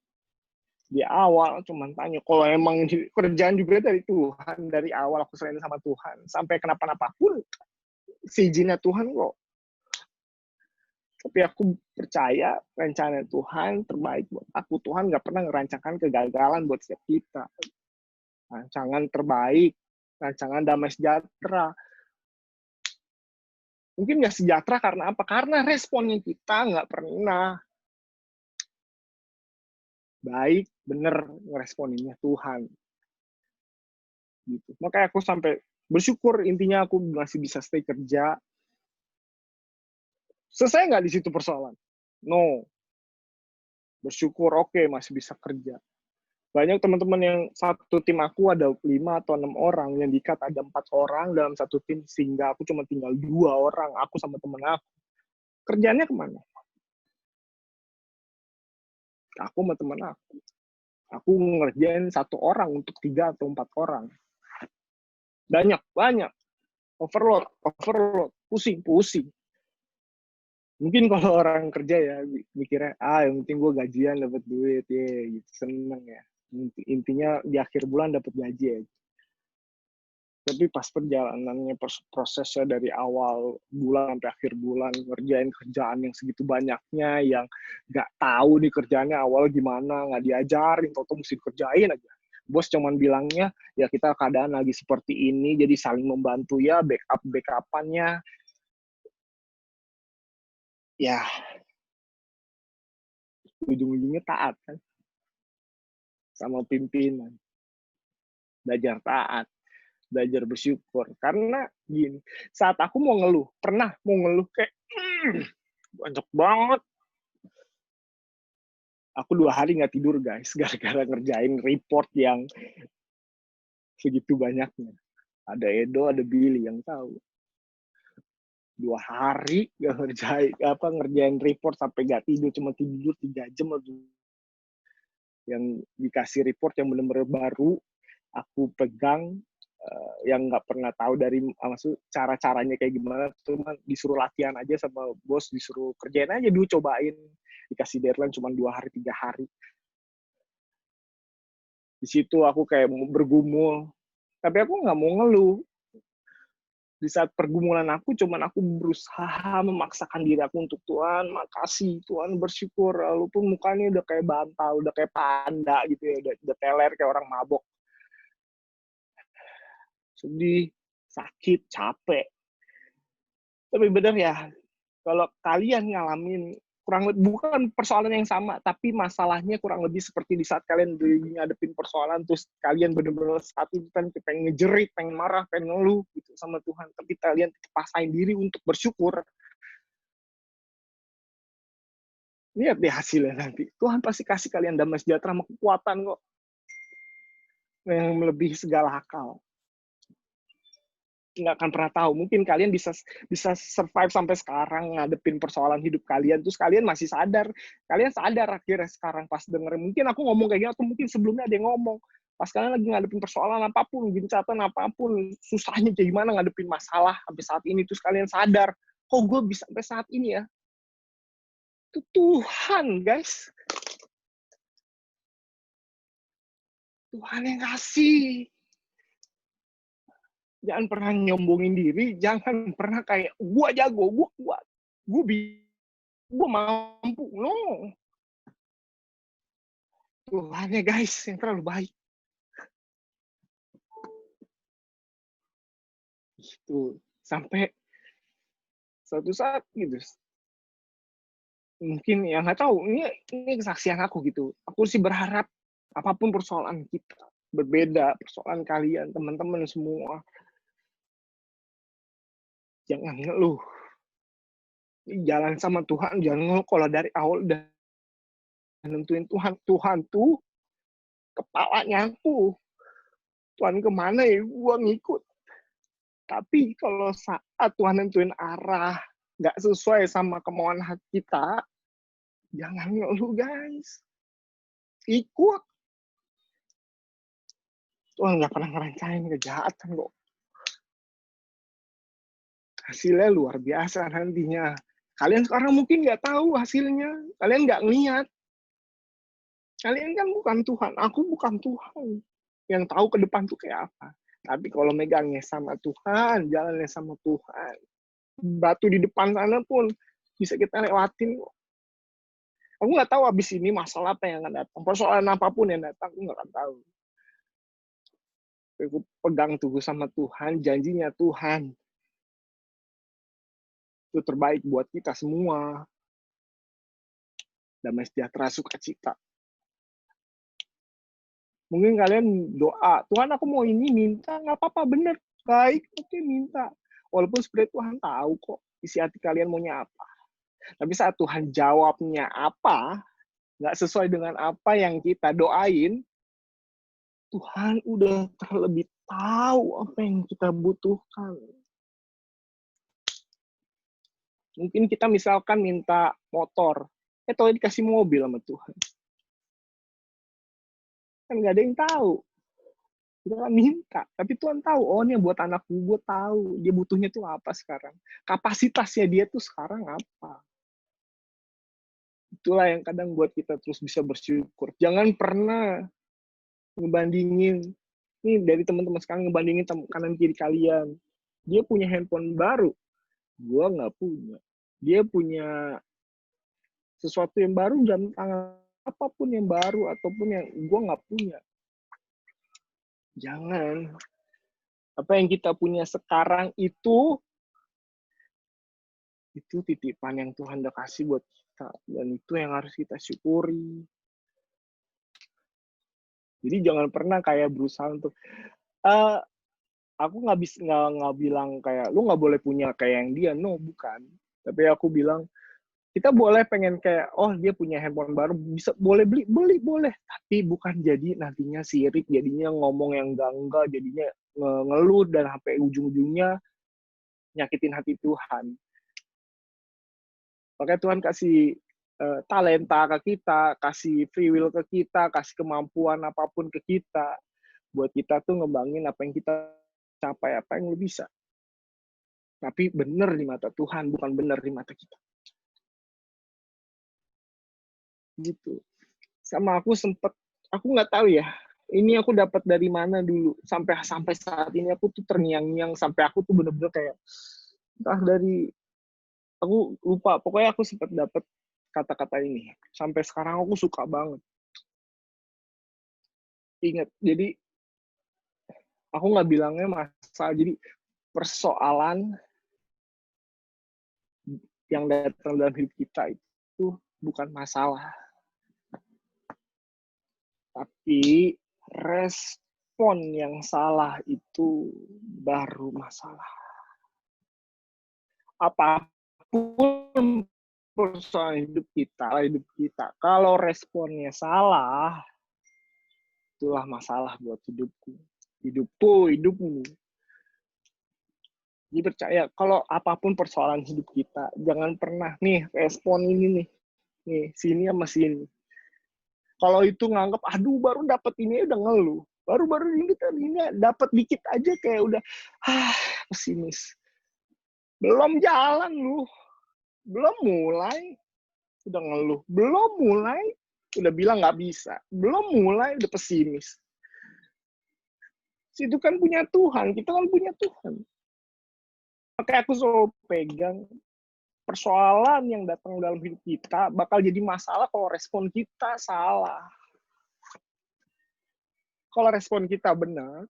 di awal cuman tanya, kalau emang kerjaan juga dari Tuhan, dari awal aku serahin sama Tuhan, sampai kenapa-napa pun seizinnya Tuhan kok. Tapi aku percaya rencana Tuhan terbaik buat aku. Tuhan nggak pernah ngerancangkan kegagalan buat setiap kita. Rancangan terbaik, rancangan damai sejahtera. Mungkin nggak sejahtera karena apa? Karena responnya kita nggak pernah baik, bener ngeresponinnya Tuhan. Gitu. Makanya aku sampai bersyukur, intinya aku masih bisa stay kerja. Selesai nggak di situ persoalan? No. Bersyukur, oke, masih bisa kerja. Banyak teman-teman yang satu tim aku ada 5 atau 6 orang, yang di-cut ada 4 orang dalam satu tim, sehingga aku cuma tinggal 2 orang, aku sama temen aku. Kerjaannya kemana? Aku sama temen aku. Aku ngerjain 1 orang untuk 3 atau 4 orang. Banyak. Overload, pusing. Mungkin kalau orang kerja ya mikirnya, yang penting gue gajian dapat duit ya, gitu, seneng ya. Intinya di akhir bulan dapat gaji ya. Tapi pas perjalanannya, prosesnya dari awal bulan sampai akhir bulan, ngerjain kerjaan yang segitu banyaknya, yang nggak tahu nih kerjaannya awal gimana, nggak diajarin, tau-tau mesti kerjain aja. Bos cuman bilangnya, ya kita keadaan lagi seperti ini, jadi saling membantu ya, backup-backupannya. Ya, ujung-ujungnya taat kan, sama pimpinan. Belajar taat, belajar bersyukur. Karena gini, saat aku mau ngeluh, pernah mau ngeluh kayak, banyak banget. Aku 2 hari nggak tidur guys, gara-gara ngerjain report yang segitu banyaknya. Ada Edo, ada Billy yang tahu. 2 hari nggak ngerjain report sampai nggak tidur, cuma tidur 3 jam. Yang dikasih report yang benar-benar baru, aku pegang, yang nggak pernah tahu dari maksud cara-caranya kayak gimana, cuma disuruh latihan aja sama bos, disuruh kerjain aja dulu, cobain, dikasih deadline cuma 2 hari 3 hari. Di situ aku kayak bergumul, tapi aku nggak mau ngeluh. Di saat pergumulan aku, cuman aku berusaha memaksakan diri aku untuk Tuhan, makasih, Tuhan bersyukur, walaupun mukanya udah kayak bantal, udah kayak panda gitu ya, udah teler kayak orang mabok. Sedih, sakit, capek. Tapi bener ya, kalau kalian ngalamin kurang lebih bukan persoalan yang sama, tapi masalahnya kurang lebih seperti di saat kalian ngadepin persoalan, terus kalian bener-bener saat itu kan pengen ngejerit, pengen marah, pengen ngeluh gitu sama Tuhan, tapi kalian paksain diri untuk bersyukur. Lihat deh hasilnya nanti. Tuhan pasti kasih kalian damai sejahtera sama kekuatan kok, yang melebihi segala akal. Nggak akan pernah tahu. Mungkin kalian bisa survive sampai sekarang ngadepin persoalan hidup kalian, terus kalian masih sadar. Kalian sadar akhirnya sekarang pas dengerin. Mungkin aku ngomong kayak gini, atau mungkin sebelumnya ada yang ngomong. Pas kalian lagi ngadepin persoalan apapun, gencatan apapun, susahnya kayak gimana ngadepin masalah sampai saat ini, terus kalian sadar, kok gue bisa sampai saat ini ya? Itu Tuhan, guys. Tuhan yang kasih. Jangan pernah nyombongin diri, jangan pernah kayak gue jago, gue kuat, gue mampu. No, Tuhan ya guys yang terlalu baik. Gitu. Sampai suatu saat gitu. Mungkin ya nggak tahu, ini kesaksian aku gitu. Aku sih berharap apapun persoalan kita, berbeda persoalan kalian, teman-teman semua, jangan ngeluh. Jalan sama Tuhan, jangan ngeluh kalau dari awal udah nentuin Tuhan tuh kepalanya aku. Tuhan kemana ya, gue ngikut. Tapi kalau saat Tuhan nentuin arah, nggak sesuai sama kemauan hati kita, jangan ngeluh guys. Ikut. Tuhan nggak pernah ngerancangin kejahatan kok. Hasilnya luar biasa nantinya. Kalian sekarang mungkin nggak tahu hasilnya. Kalian nggak ngeliat. Kalian kan bukan Tuhan. Aku bukan Tuhan. Yang tahu ke depan tuh kayak apa. Tapi kalau megangnya sama Tuhan, jalannya sama Tuhan, batu di depan sana pun bisa kita lewatin kok. Aku nggak tahu abis ini masalah apa yang akan datang. Persoalan apapun yang datang, aku nggak akan tahu. Aku pegang teguh sama Tuhan, janjinya Tuhan. Itu terbaik buat kita semua. Damai sejahtera, sukacita. Mungkin kalian doa, Tuhan aku mau ini, minta, nggak apa-apa, bener. Baik, oke, minta. Walaupun sebenarnya Tuhan tahu kok isi hati kalian maunya apa. Tapi saat Tuhan jawabnya apa, nggak sesuai dengan apa yang kita doain, Tuhan udah terlebih tahu apa yang kita butuhkan. Mungkin kita misalkan minta motor, atau dikasih mobil sama Tuhan. Kan nggak ada yang tahu. Kita kan minta, tapi Tuhan tahu, oh ini buat anakku, gue tahu dia butuhnya tuh apa sekarang. Kapasitasnya dia tuh sekarang apa. Itulah yang kadang buat kita terus bisa bersyukur. Jangan pernah ngebandingin, ini dari teman-teman sekarang ngebandingin kanan kiri kalian. Dia punya handphone baru, gue nggak punya. Dia punya sesuatu yang baru, jam tangan apapun yang baru, ataupun yang gue nggak punya. Jangan. Apa yang kita punya sekarang itu titipan yang Tuhan udah kasih buat kita. Dan itu yang harus kita syukuri. Jadi jangan pernah kayak berusaha untuk, aku nggak bilang kayak, lu nggak boleh punya kayak yang dia. No, bukan. Tapi aku bilang, kita boleh pengen kayak, oh dia punya handphone baru, bisa boleh beli boleh, tapi bukan jadi nantinya sirik, jadinya ngomong yang enggak, jadinya ngeluh dan sampai ujung-ujungnya nyakitin hati Tuhan. Makanya Tuhan kasih talenta ke kita, kasih free will ke kita, kasih kemampuan apapun ke kita, buat kita tuh ngembangin apa yang kita capai, apa yang lo bisa. Tapi benar di mata Tuhan, bukan benar di mata kita. Gitu. Sama aku nggak tahu ya, ini aku dapat dari mana dulu, sampai saat ini aku tuh terngiang-ngiang, sampai aku tuh bener-bener kayak entah dari, aku lupa, pokoknya aku sempat dapat kata-kata ini. Sampai sekarang aku suka banget. Ingat, jadi aku nggak bilangnya masalah, jadi persoalan yang datang dalam hidup kita itu bukan masalah, tapi respon yang salah itu baru masalah. Apapun persoalan hidup kita, kalau responnya salah, itulah masalah buat hidupmu. Jadi percaya, kalau apapun persoalan hidup kita, jangan pernah nih respon ini nih sini sama sini. Kalau itu nganggap, aduh baru dapat ini udah ngeluh, baru ini dapat dikit aja kayak udah pesimis. Belum jalan lu, belum mulai udah ngeluh, belum mulai udah bilang nggak bisa, belum mulai udah pesimis. Itu kan punya Tuhan, kita kan punya Tuhan. Makanya aku selalu pegang, persoalan yang datang dalam hidup kita bakal jadi masalah kalau respon kita salah. Kalau respon kita benar,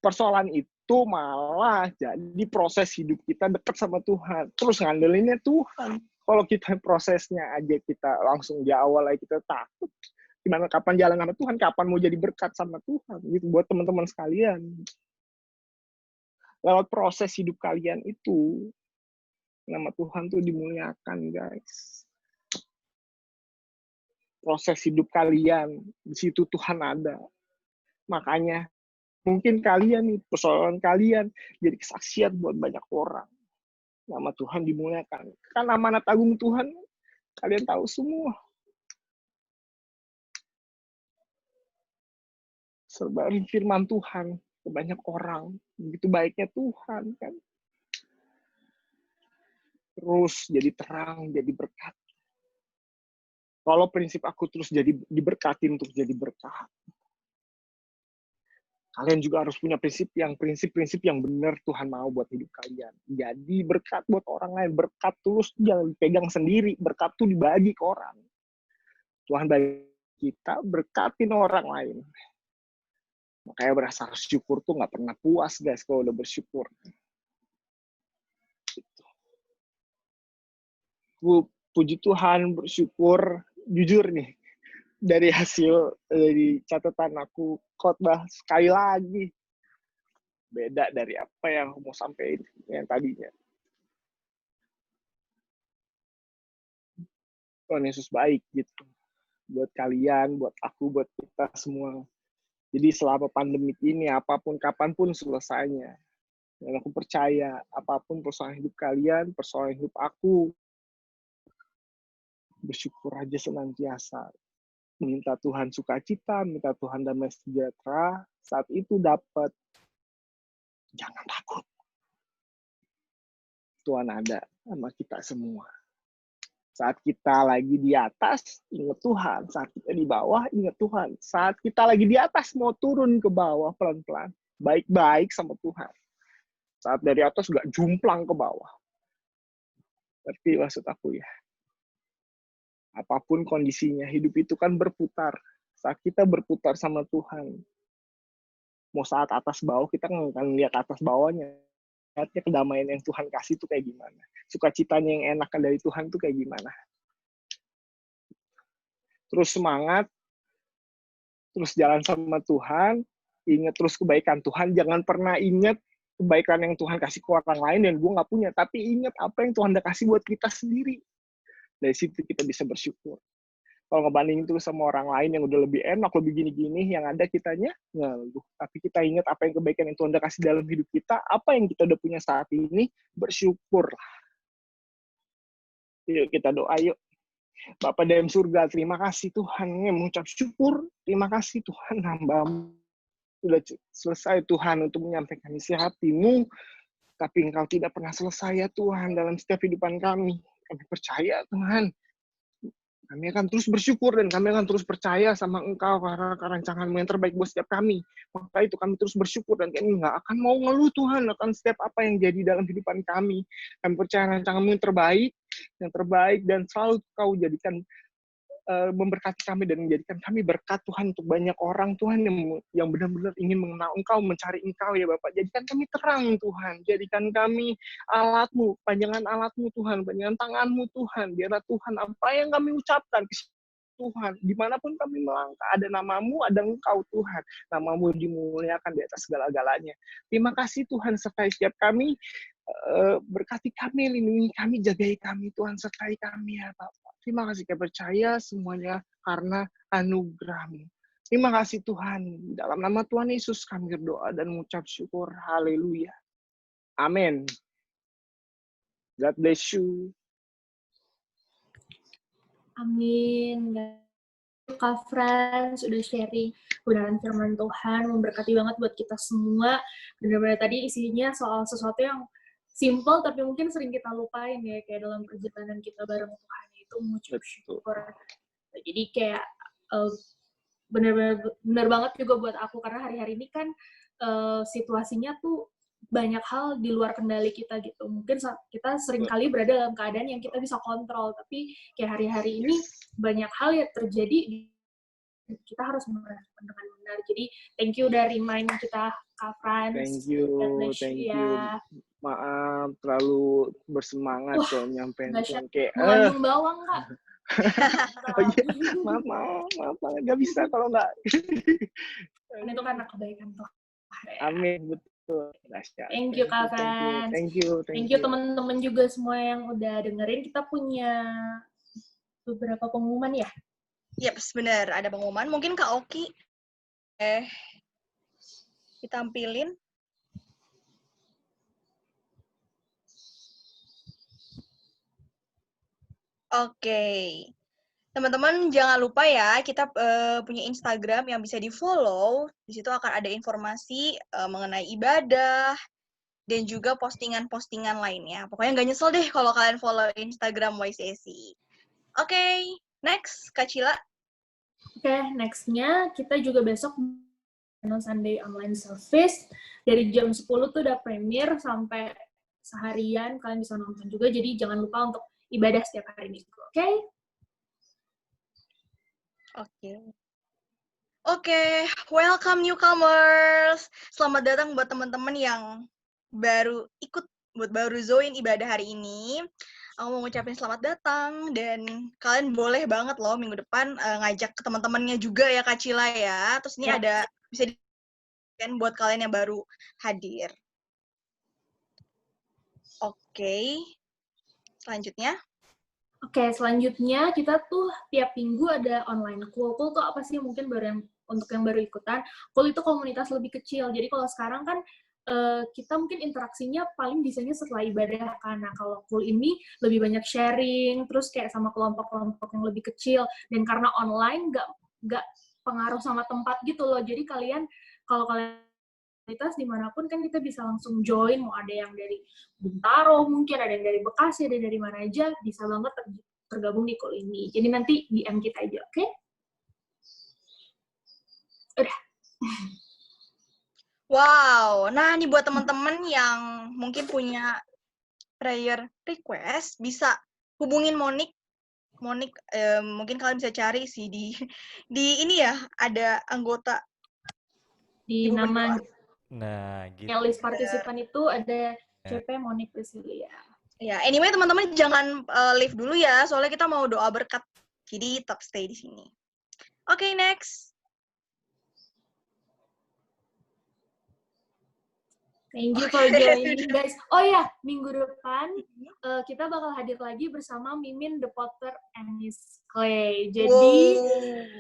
persoalan itu malah jadi proses hidup kita dekat sama Tuhan. Terus ngandelinnya Tuhan. Kalau kita prosesnya aja kita langsung di awal aja kita takut, gimana kapan jalan sama Tuhan, kapan mau jadi berkat sama Tuhan, gitu buat teman-teman sekalian. Lewat proses hidup kalian itu, nama Tuhan tuh dimuliakan, guys. Proses hidup kalian, di situ Tuhan ada. Makanya mungkin kalian nih, persoalan kalian jadi kesaksian buat banyak orang. Nama Tuhan dimuliakan. Kan amanat agung Tuhan, kalian tahu semua. Serbarin firman Tuhan ke banyak orang. Begitu baiknya Tuhan, kan. Terus jadi terang, jadi berkat. Kalau prinsip aku terus jadi diberkatin untuk jadi berkat, kalian juga harus punya prinsip-prinsip yang benar Tuhan mau buat hidup kalian. Jadi berkat buat orang lain. Berkat tulus jangan dipegang sendiri. Berkat tuh dibagi ke orang. Tuhan bagi kita, berkatin orang lain. Makanya berasa syukur tuh nggak pernah puas, guys, kalau udah bersyukur. Puji Tuhan, bersyukur. Jujur nih, dari catatan aku, khotbah sekali lagi beda dari apa yang aku mau sampaikan yang tadinya. Tuhan Yesus baik gitu buat kalian, buat aku, buat kita semua. Jadi selama pandemi ini, apapun kapanpun selesainya, dan aku percaya apapun persoalan hidup kalian, persoalan hidup aku, bersyukur aja senantiasa. Minta Tuhan sukacita, minta Tuhan damai sejahtera, saat itu dapat. Jangan takut. Tuhan ada sama kita semua. Saat kita lagi di atas, ingat Tuhan. Saat kita di bawah, ingat Tuhan. Saat kita lagi di atas, mau turun ke bawah pelan-pelan. Baik-baik sama Tuhan. Saat dari atas gak jumplang ke bawah. Tapi maksud aku ya, apapun kondisinya, hidup itu kan berputar. Saat kita berputar sama Tuhan, mau saat atas bawah, kita nggak akan lihat atas bawahnya. Lihatnya kedamaian yang Tuhan kasih itu kayak gimana. Sukacitanya yang enak dari Tuhan itu kayak gimana. Terus semangat, terus jalan sama Tuhan, ingat terus kebaikan Tuhan, jangan pernah ingat kebaikan yang Tuhan kasih ke orang lain dan gue nggak punya, tapi ingat apa yang Tuhan udah kasih buat kita sendiri. Dari situ kita bisa bersyukur. Kalau ngebandingin terus sama orang lain yang udah lebih enak, lebih gini-gini, yang ada kitanya ngeluh. Tapi kita ingat apa yang kebaikan yang Tuhan udah kasih dalam hidup kita, apa yang kita udah punya saat ini, bersyukurlah. Yuk kita doa yuk. Bapa dalam surga, terima kasih Tuhan, mengucap syukur, terima kasih Tuhan, hamba-Mu sudah selesai Tuhan untuk menyampaikan isi hati-Mu, tapi Engkau tidak pernah selesai ya Tuhan dalam setiap kehidupan kami. Kami percaya Tuhan, Kami akan terus bersyukur dan kami akan terus percaya sama Engkau karena rancangan-Mu yang terbaik buat setiap kami. Maka itu kami terus bersyukur dan kami nggak akan mau ngeluh Tuhan akan setiap apa yang jadi dalam kehidupan kami. Kami percaya rancangan-Mu yang terbaik dan selalu Kau jadikan memberkati kami dan menjadikan kami berkat Tuhan untuk banyak orang Tuhan yang benar-benar ingin mengenal Engkau, mencari Engkau ya Bapak. Jadikan kami terang Tuhan, jadikan kami alat-Mu, panjangan alat-Mu Tuhan, panjangan tangan-Mu Tuhan. Biarlah Tuhan apa yang kami ucapkan Tuhan, dimanapun kami melangkah, ada nama-Mu, ada Engkau Tuhan. Nama-Mu dimuliakan di atas segala-galanya. Terima kasih Tuhan sertai setiap kami, berkati kami, lindungi kami, jagai kami Tuhan, sertai kami ya Bapak. Terima kasih kami percaya semuanya karena anugerah-Mu. Terima kasih Tuhan. Dalam nama Tuhan Yesus kami berdoa dan mengucap syukur. Haleluya. Amin. God bless you. Amin. Kak Frans udah sharing kebenaran firman Tuhan, memberkati banget buat kita semua. Benar-benar tadi isinya soal sesuatu yang simple tapi mungkin sering kita lupain ya, kayak dalam perjalanan kita bareng Tuhan itu mengucap syukur. Jadi kayak benar banget juga buat aku karena hari-hari ini kan situasinya tuh banyak hal di luar kendali kita gitu. Mungkin kita sering kali berada dalam keadaan yang kita bisa kontrol, tapi kayak hari-hari ini banyak hal yang terjadi, kita harus merespon dengan benar. Jadi thank you udah remind kita, Kak Frans. Thank you. Maaf, terlalu bersemangat kalau nyampein kayak mengandung bawang, Kak. Oh iya, maaf, nggak bisa kalau nggak. Itu karena kebaikan Tuhan. Amin, betul. Thank you, Kak Frans. Thank you teman-teman juga semua yang udah dengerin. Kita punya beberapa pengumuman ya? Yep, benar. Ada pengumuman. Mungkin Kak Oki ditampilin. Oke. Teman-teman jangan lupa ya, kita punya Instagram yang bisa di-follow. Di situ akan ada informasi mengenai ibadah dan juga postingan-postingan lainnya. Pokoknya nggak nyesel deh kalau kalian follow Instagram YCSI. Oke, next, Kak Cila. Oke, next-nya kita juga besok Sunday online service. Dari jam 10 tuh udah premiere sampai seharian. Kalian bisa nonton juga, jadi jangan lupa untuk ibadah setiap hari minggu. Oke? Oke, welcome newcomers. Selamat datang buat teman-teman yang baru join ibadah hari ini. Aku mau ngucapin selamat datang dan kalian boleh banget loh minggu depan ngajak ke teman-temannya juga ya Kak Cila ya. Terus ini ada bisa kan buat kalian yang baru hadir. Oke. Selanjutnya kita tuh tiap minggu ada online Cool. Cool tuh apa sih? Mungkin untuk yang baru ikutan. Cool itu komunitas lebih kecil. Jadi kalau sekarang kan kita mungkin interaksinya paling bisanya setelah ibadah. Karena kalau Cool ini lebih banyak sharing, terus kayak sama kelompok-kelompok yang lebih kecil. Dan karena online nggak pengaruh sama tempat gitu loh. Jadi kalau kalian komunitas dimanapun kan kita bisa langsung join, mau ada yang dari Bintaro mungkin, ada yang dari Bekasi, ada yang dari mana aja, bisa banget tergabung di call ini. Jadi nanti DM kita aja, oke? Udah. Wow, nah ini buat teman-teman yang mungkin punya prayer request, bisa hubungin Monik. Mungkin kalian bisa cari sih di ini ya, ada anggota di nama gitu. list partisipan itu ada CP Monik Priscilia. Ya, anyway teman-teman jangan leave dulu ya, soalnya kita mau doa berkat. Jadi tetap stay di sini. Oke, next. Thank you for joining, guys. Oh ya, minggu depan kita bakal hadir lagi bersama Mimin The Potter and Miss Clay. Jadi,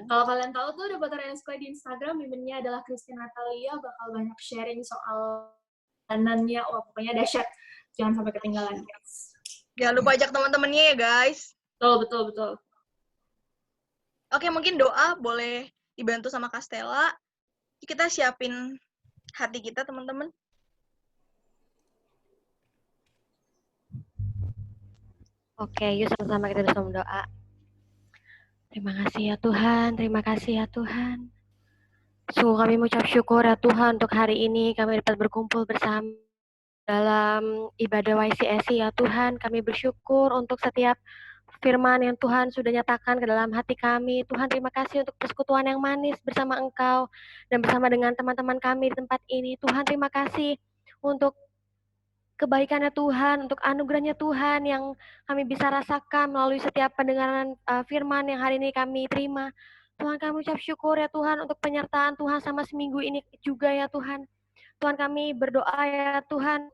kalau kalian tahu tuh The Potter and Miss Clay di Instagram, Miminnya adalah Christine Natalia, bakal banyak sharing soal danannya. Pokoknya dahsyat. Jangan sampai ketinggalan, guys. Jangan lupa ajak teman-temannya ya, guys. Betul. Oke, mungkin doa boleh dibantu sama Kastela. Kita siapin hati kita, teman-teman. Oke, yuk sama-sama kita bisa berdoa. Terima kasih ya Tuhan, terima kasih ya Tuhan. Sungguh kami mengucap syukur ya Tuhan untuk hari ini kami dapat berkumpul bersama dalam ibadah YCSI ya Tuhan. Kami bersyukur untuk setiap firman yang Tuhan sudah nyatakan ke dalam hati kami. Tuhan terima kasih untuk persekutuan yang manis bersama Engkau dan bersama dengan teman-teman kami di tempat ini. Tuhan terima kasih untuk kebaikannya Tuhan, untuk anugerahnya Tuhan yang kami bisa rasakan melalui setiap pendengaran firman yang hari ini kami terima. Tuhan kami ucap syukur ya Tuhan untuk penyertaan Tuhan sama seminggu ini juga ya Tuhan. Tuhan kami berdoa ya Tuhan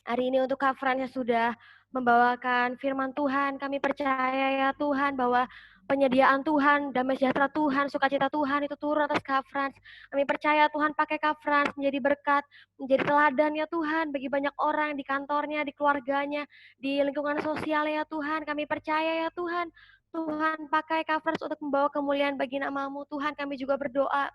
hari ini untuk Kak Fran yang sudah membawakan firman Tuhan. Kami percaya ya Tuhan bahwa penyediaan Tuhan, damai sejahtera Tuhan, sukacita Tuhan itu turun atas Kak Frans. Kami percaya Tuhan pakai Kak Frans menjadi berkat, menjadi teladan ya Tuhan bagi banyak orang di kantornya, di keluarganya, di lingkungan sosial ya Tuhan. Kami percaya ya Tuhan, Tuhan pakai Kak Frans untuk membawa kemuliaan bagi nama-Mu. Tuhan kami juga berdoa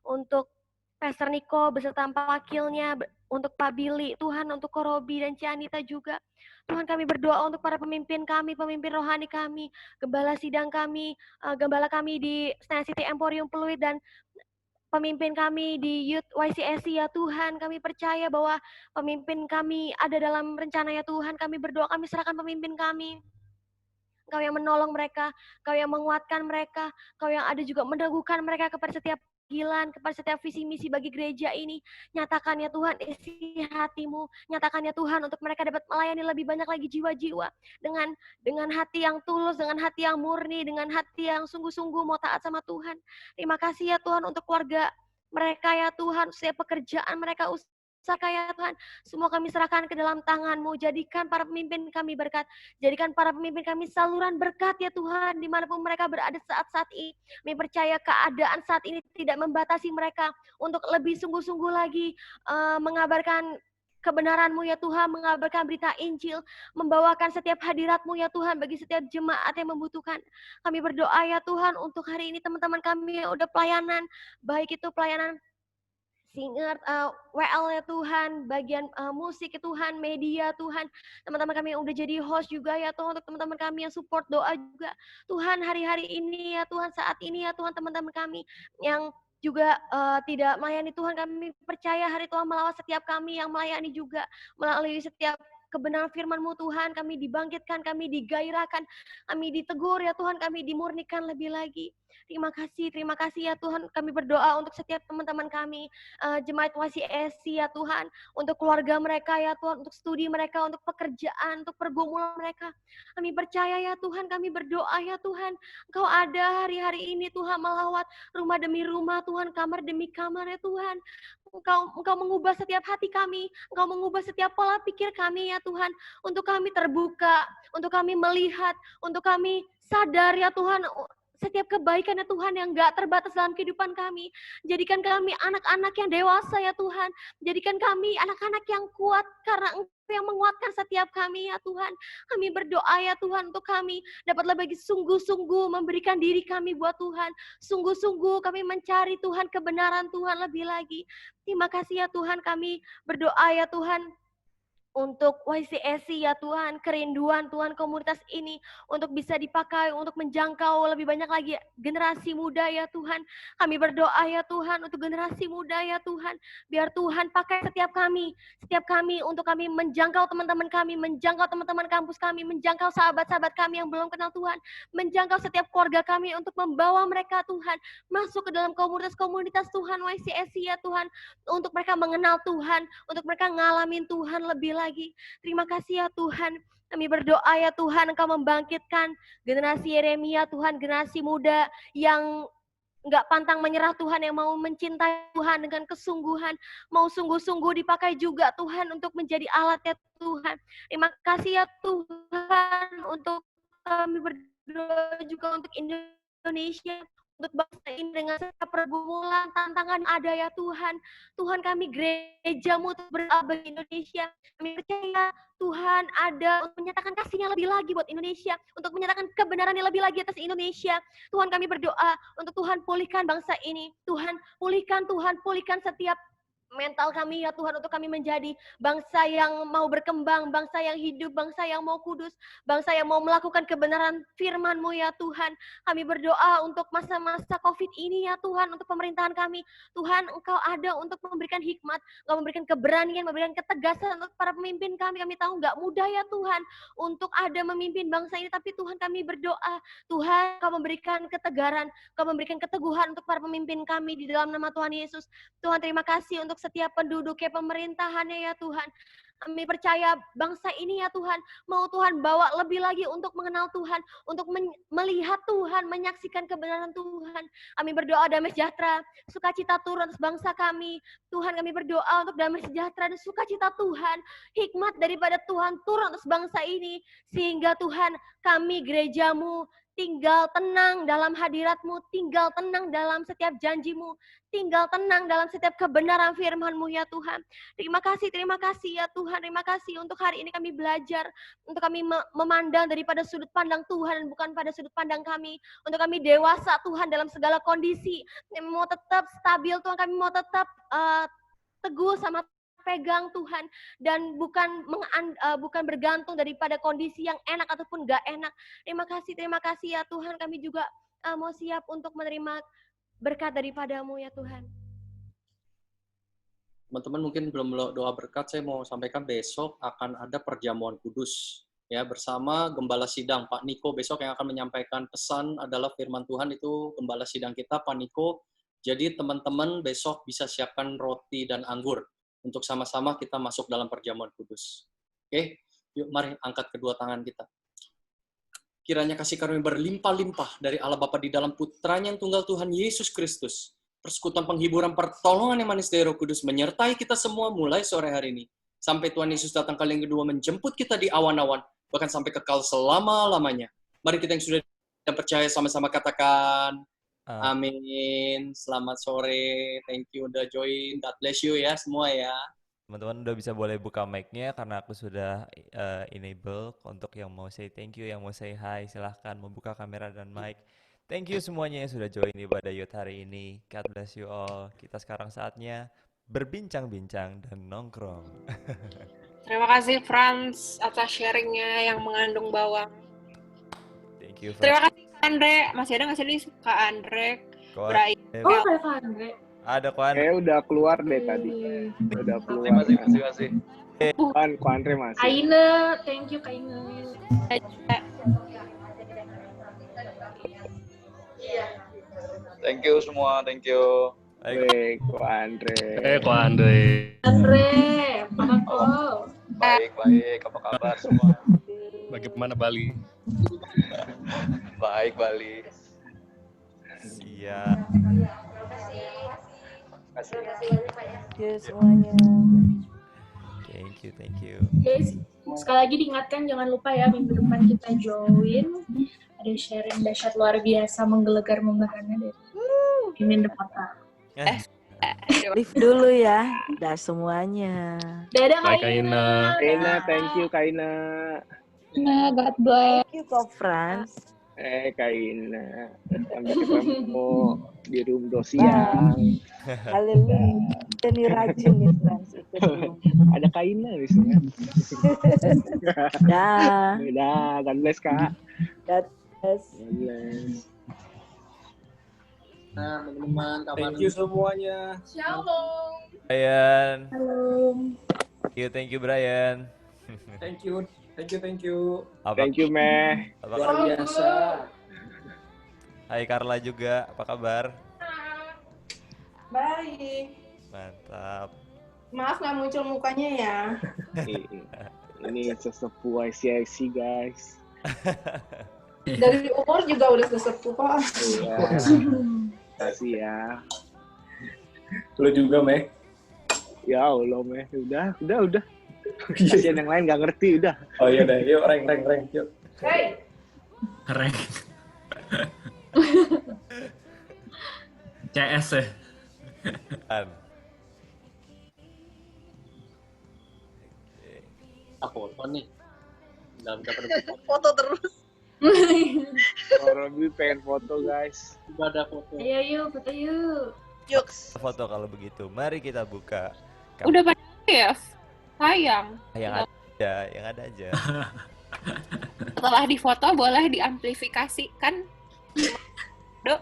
untuk Pastor Niko beserta 4 wakilnya, untuk Pak Billy, Tuhan untuk Korobi dan Cianita juga. Tuhan kami berdoa untuk para pemimpin kami, pemimpin rohani kami, gembala sidang kami, gembala kami di Senayan City Emporium Pluit dan pemimpin kami di Youth YCSI ya Tuhan. Kami percaya bahwa pemimpin kami ada dalam rencana ya Tuhan. Kami berdoa, kami serahkan pemimpin kami. Kau yang menolong mereka, Kau yang menguatkan mereka, Kau yang ada juga meneguhkan mereka kepada setiap panggilan, kepada setiap visi misi bagi gereja ini. Nyatakan ya Tuhan isi hatimu, nyatakan ya Tuhan untuk mereka dapat melayani lebih banyak lagi jiwa-jiwa dengan hati yang tulus, dengan hati yang murni, dengan hati yang sungguh-sungguh mau taat sama Tuhan. Terima kasih ya Tuhan untuk keluarga mereka ya Tuhan, setiap pekerjaan mereka usaha ya Tuhan, semua kami serahkan ke dalam tangan-Mu. Jadikan para pemimpin kami berkat, jadikan para pemimpin kami saluran berkat ya Tuhan, dimanapun mereka berada saat-saat ini. Kami percaya keadaan saat ini tidak membatasi mereka untuk lebih sungguh-sungguh lagi mengabarkan kebenaran-Mu ya Tuhan, mengabarkan berita Injil, membawakan setiap hadirat-Mu ya Tuhan bagi setiap jemaat yang membutuhkan. Kami berdoa ya Tuhan untuk hari ini teman-teman kami yang udah pelayanan, baik itu pelayanan singer, WL ya Tuhan, bagian musik ya Tuhan, media Tuhan, teman-teman kami yang udah jadi host juga ya Tuhan, untuk teman-teman kami yang support doa juga. Tuhan hari-hari ini ya Tuhan, saat ini ya Tuhan, teman-teman kami yang juga tidak melayani Tuhan, kami percaya hari Tuhan melawat setiap kami yang melayani juga, melalui setiap kebenaran firman-Mu Tuhan, kami dibangkitkan, kami digairahkan, kami ditegur ya Tuhan, kami dimurnikan lebih lagi. Terima kasih ya Tuhan, kami berdoa untuk setiap teman-teman kami, jemaat YCSI ya Tuhan, untuk keluarga mereka ya Tuhan, untuk studi mereka, untuk pekerjaan, untuk pergumulan mereka. Kami percaya ya Tuhan, kami berdoa ya Tuhan, Engkau ada hari-hari ini Tuhan melawat rumah demi rumah Tuhan, kamar demi kamar ya Tuhan. Engkau mengubah setiap hati kami, Engkau mengubah setiap pola pikir kami ya Tuhan, untuk kami terbuka, untuk kami melihat, untuk kami sadar ya Tuhan, setiap kebaikan ya Tuhan yang gak terbatas dalam kehidupan kami. Jadikan kami anak-anak yang dewasa ya Tuhan. Jadikan kami anak-anak yang kuat karena Engkau yang menguatkan setiap kami ya Tuhan. Kami berdoa ya Tuhan untuk kami dapat lebih sungguh-sungguh memberikan diri kami buat Tuhan. Sungguh-sungguh kami mencari Tuhan, kebenaran Tuhan lebih lagi. Terima kasih ya Tuhan, kami berdoa ya Tuhan untuk YCSI ya Tuhan, kerinduan Tuhan komunitas ini untuk bisa dipakai untuk menjangkau lebih banyak lagi generasi muda ya Tuhan. Kami berdoa ya Tuhan untuk generasi muda ya Tuhan, biar Tuhan pakai setiap kami untuk kami menjangkau teman-teman kami, menjangkau teman-teman kampus kami, menjangkau sahabat-sahabat kami yang belum kenal Tuhan, menjangkau setiap keluarga kami untuk membawa mereka Tuhan masuk ke dalam komunitas-komunitas Tuhan YCSI ya Tuhan, untuk mereka mengenal Tuhan, untuk mereka ngalamin Tuhan lebih lagi. Terima kasih ya Tuhan. Kami berdoa ya Tuhan, Engkau membangkitkan generasi Yeremia Tuhan, generasi muda yang enggak pantang menyerah Tuhan, yang mau mencintai Tuhan dengan kesungguhan, mau sungguh-sungguh dipakai juga Tuhan untuk menjadi alat ya Tuhan. Terima kasih ya Tuhan untuk kami berdoa juga untuk Indonesia, untuk bangsa ini dengan setiap pergumulan, tantangan ada ya Tuhan. Tuhan kami gereja-Mu berdoa bagi Indonesia. Kami percaya Tuhan ada untuk menyatakan kasih-Nya lebih lagi buat Indonesia, untuk menyatakan kebenaran-Nya lebih lagi atas Indonesia. Tuhan kami berdoa untuk Tuhan pulihkan bangsa ini. Tuhan pulihkan setiap mental kami ya Tuhan, untuk kami menjadi bangsa yang mau berkembang, bangsa yang hidup, bangsa yang mau kudus, bangsa yang mau melakukan kebenaran firman-Mu ya Tuhan. Kami berdoa untuk masa-masa COVID ini ya Tuhan, untuk pemerintahan kami. Tuhan, Engkau ada untuk memberikan hikmat, Engkau memberikan keberanian, memberikan ketegasan untuk para pemimpin kami. Kami tahu nggak mudah ya Tuhan untuk ada memimpin bangsa ini, tapi Tuhan kami berdoa, Tuhan Engkau memberikan ketegaran, Engkau memberikan keteguhan untuk para pemimpin kami di dalam nama Tuhan Yesus. Tuhan, terima kasih untuk setiap penduduknya, pemerintahannya ya Tuhan. Kami percaya bangsa ini ya Tuhan, mau Tuhan bawa lebih lagi untuk mengenal Tuhan, untuk melihat Tuhan, menyaksikan kebenaran Tuhan. Kami berdoa damai sejahtera, sukacita turun atas bangsa kami. Tuhan, kami berdoa untuk damai sejahtera dan sukacita Tuhan, hikmat daripada Tuhan turun atas bangsa ini, sehingga Tuhan, kami gereja-Mu tinggal tenang dalam hadirat-Mu, tinggal tenang dalam setiap janji-Mu, tinggal tenang dalam setiap kebenaran firman-Mu ya Tuhan. Terima kasih ya Tuhan. Terima kasih untuk hari ini kami belajar, untuk kami memandang daripada sudut pandang Tuhan dan bukan pada sudut pandang kami. Untuk kami dewasa Tuhan dalam segala kondisi. Kami mau tetap stabil Tuhan, kami mau tetap teguh sama pegang Tuhan, dan bukan bergantung daripada kondisi yang enak ataupun gak enak. Terima kasih ya Tuhan. Kami juga mau siap untuk menerima berkat daripada-Mu ya Tuhan. Teman-teman mungkin belum doa berkat, saya mau sampaikan besok akan ada perjamuan kudus ya bersama Gembala Sidang Pak Niko. Besok yang akan menyampaikan pesan adalah firman Tuhan, itu Gembala Sidang kita Pak Niko. Jadi teman-teman besok bisa siapkan roti dan anggur untuk sama-sama kita masuk dalam perjamuan kudus. Oke, yuk mari angkat kedua tangan kita. Kiranya kasih karunia berlimpah-limpah dari Allah Bapa di dalam Putranya yang tunggal Tuhan Yesus Kristus, persekutuan penghiburan pertolongan yang manis dari Roh Kudus menyertai kita semua mulai sore hari ini. Sampai Tuhan Yesus datang kali yang kedua menjemput kita di awan-awan, bahkan sampai kekal selama-lamanya. Mari kita yang sudah dan percaya sama-sama katakan, amin. Selamat sore. Thank you udah join. God bless you ya semua ya. Teman-teman udah bisa boleh buka mic-nya karena aku sudah enable. Untuk yang mau say thank you, yang mau say hi, silahkan membuka kamera dan mic. Thank you semuanya yang sudah join ibadah Youth hari ini. God bless you all. Kita sekarang saatnya berbincang-bincang dan nongkrong. Terima kasih Franz atas sharingnya yang mengandung bawang. Thank you. Terima kasih Kak Andre. Masih ada nggak sih nih Kak Andre? Brian. Oh, kayak Kak Andre. Ada Koan. Udah keluar deh tadi. Udah keluar. Masih. Ko Andre masih. Aina, thank you Kak Aina. Thank you semua, thank you. Baik, Ko Andre. Ko Andre. Andre, apa kabar? Baik, apa kabar semua? Bagaimana Bali? Baik, Bali. Siap. Terima kasih semuanya. Thank you. Guys, sekali lagi diingatkan jangan lupa ya minggu depan kita join. Ada sharing dahsyat luar biasa menggelegar membahana dari Imin Depota. Live dulu ya, dah semuanya. Dadah Kak Ina. Kaina, thank you Kaina. Nah, God bless. Thank you Kak Frans. Kaina. Sampai ketemu di room dosiang. Haleluya. Ini rajin nih Frans. Ada Kaina di sini. Dah. God bless Kak. God bless. God bless. Nah, teman-teman, Thank you semuanya. Shalom. Brian. Shalom. Thank you Brian. Thank you. Thank you Meh. luar biasa. Hai Carla juga, apa kabar? Baik. Mantap. Maaf nggak muncul mukanya ya. Ini sesepuh ICIC guys. Dari umur juga udah sesepuh kok. Iya. Kasih ya. Lu juga, Meh. Ya Allah Meh, udah. Kasian yang lain nggak ngerti udah. Oh iya deh, yuk rank yuk. Hey. Rank. CS ya. Aku foto nih. Udah pada Foto terus. Orang pengen foto guys. udah ada foto. Ayo yuk, foto yuk. Yuks. foto kalau begitu. Mari kita buka. Udah pada ya? Sayang. Yang ada aja. Setelah difoto boleh diamplifikasikan. Dok.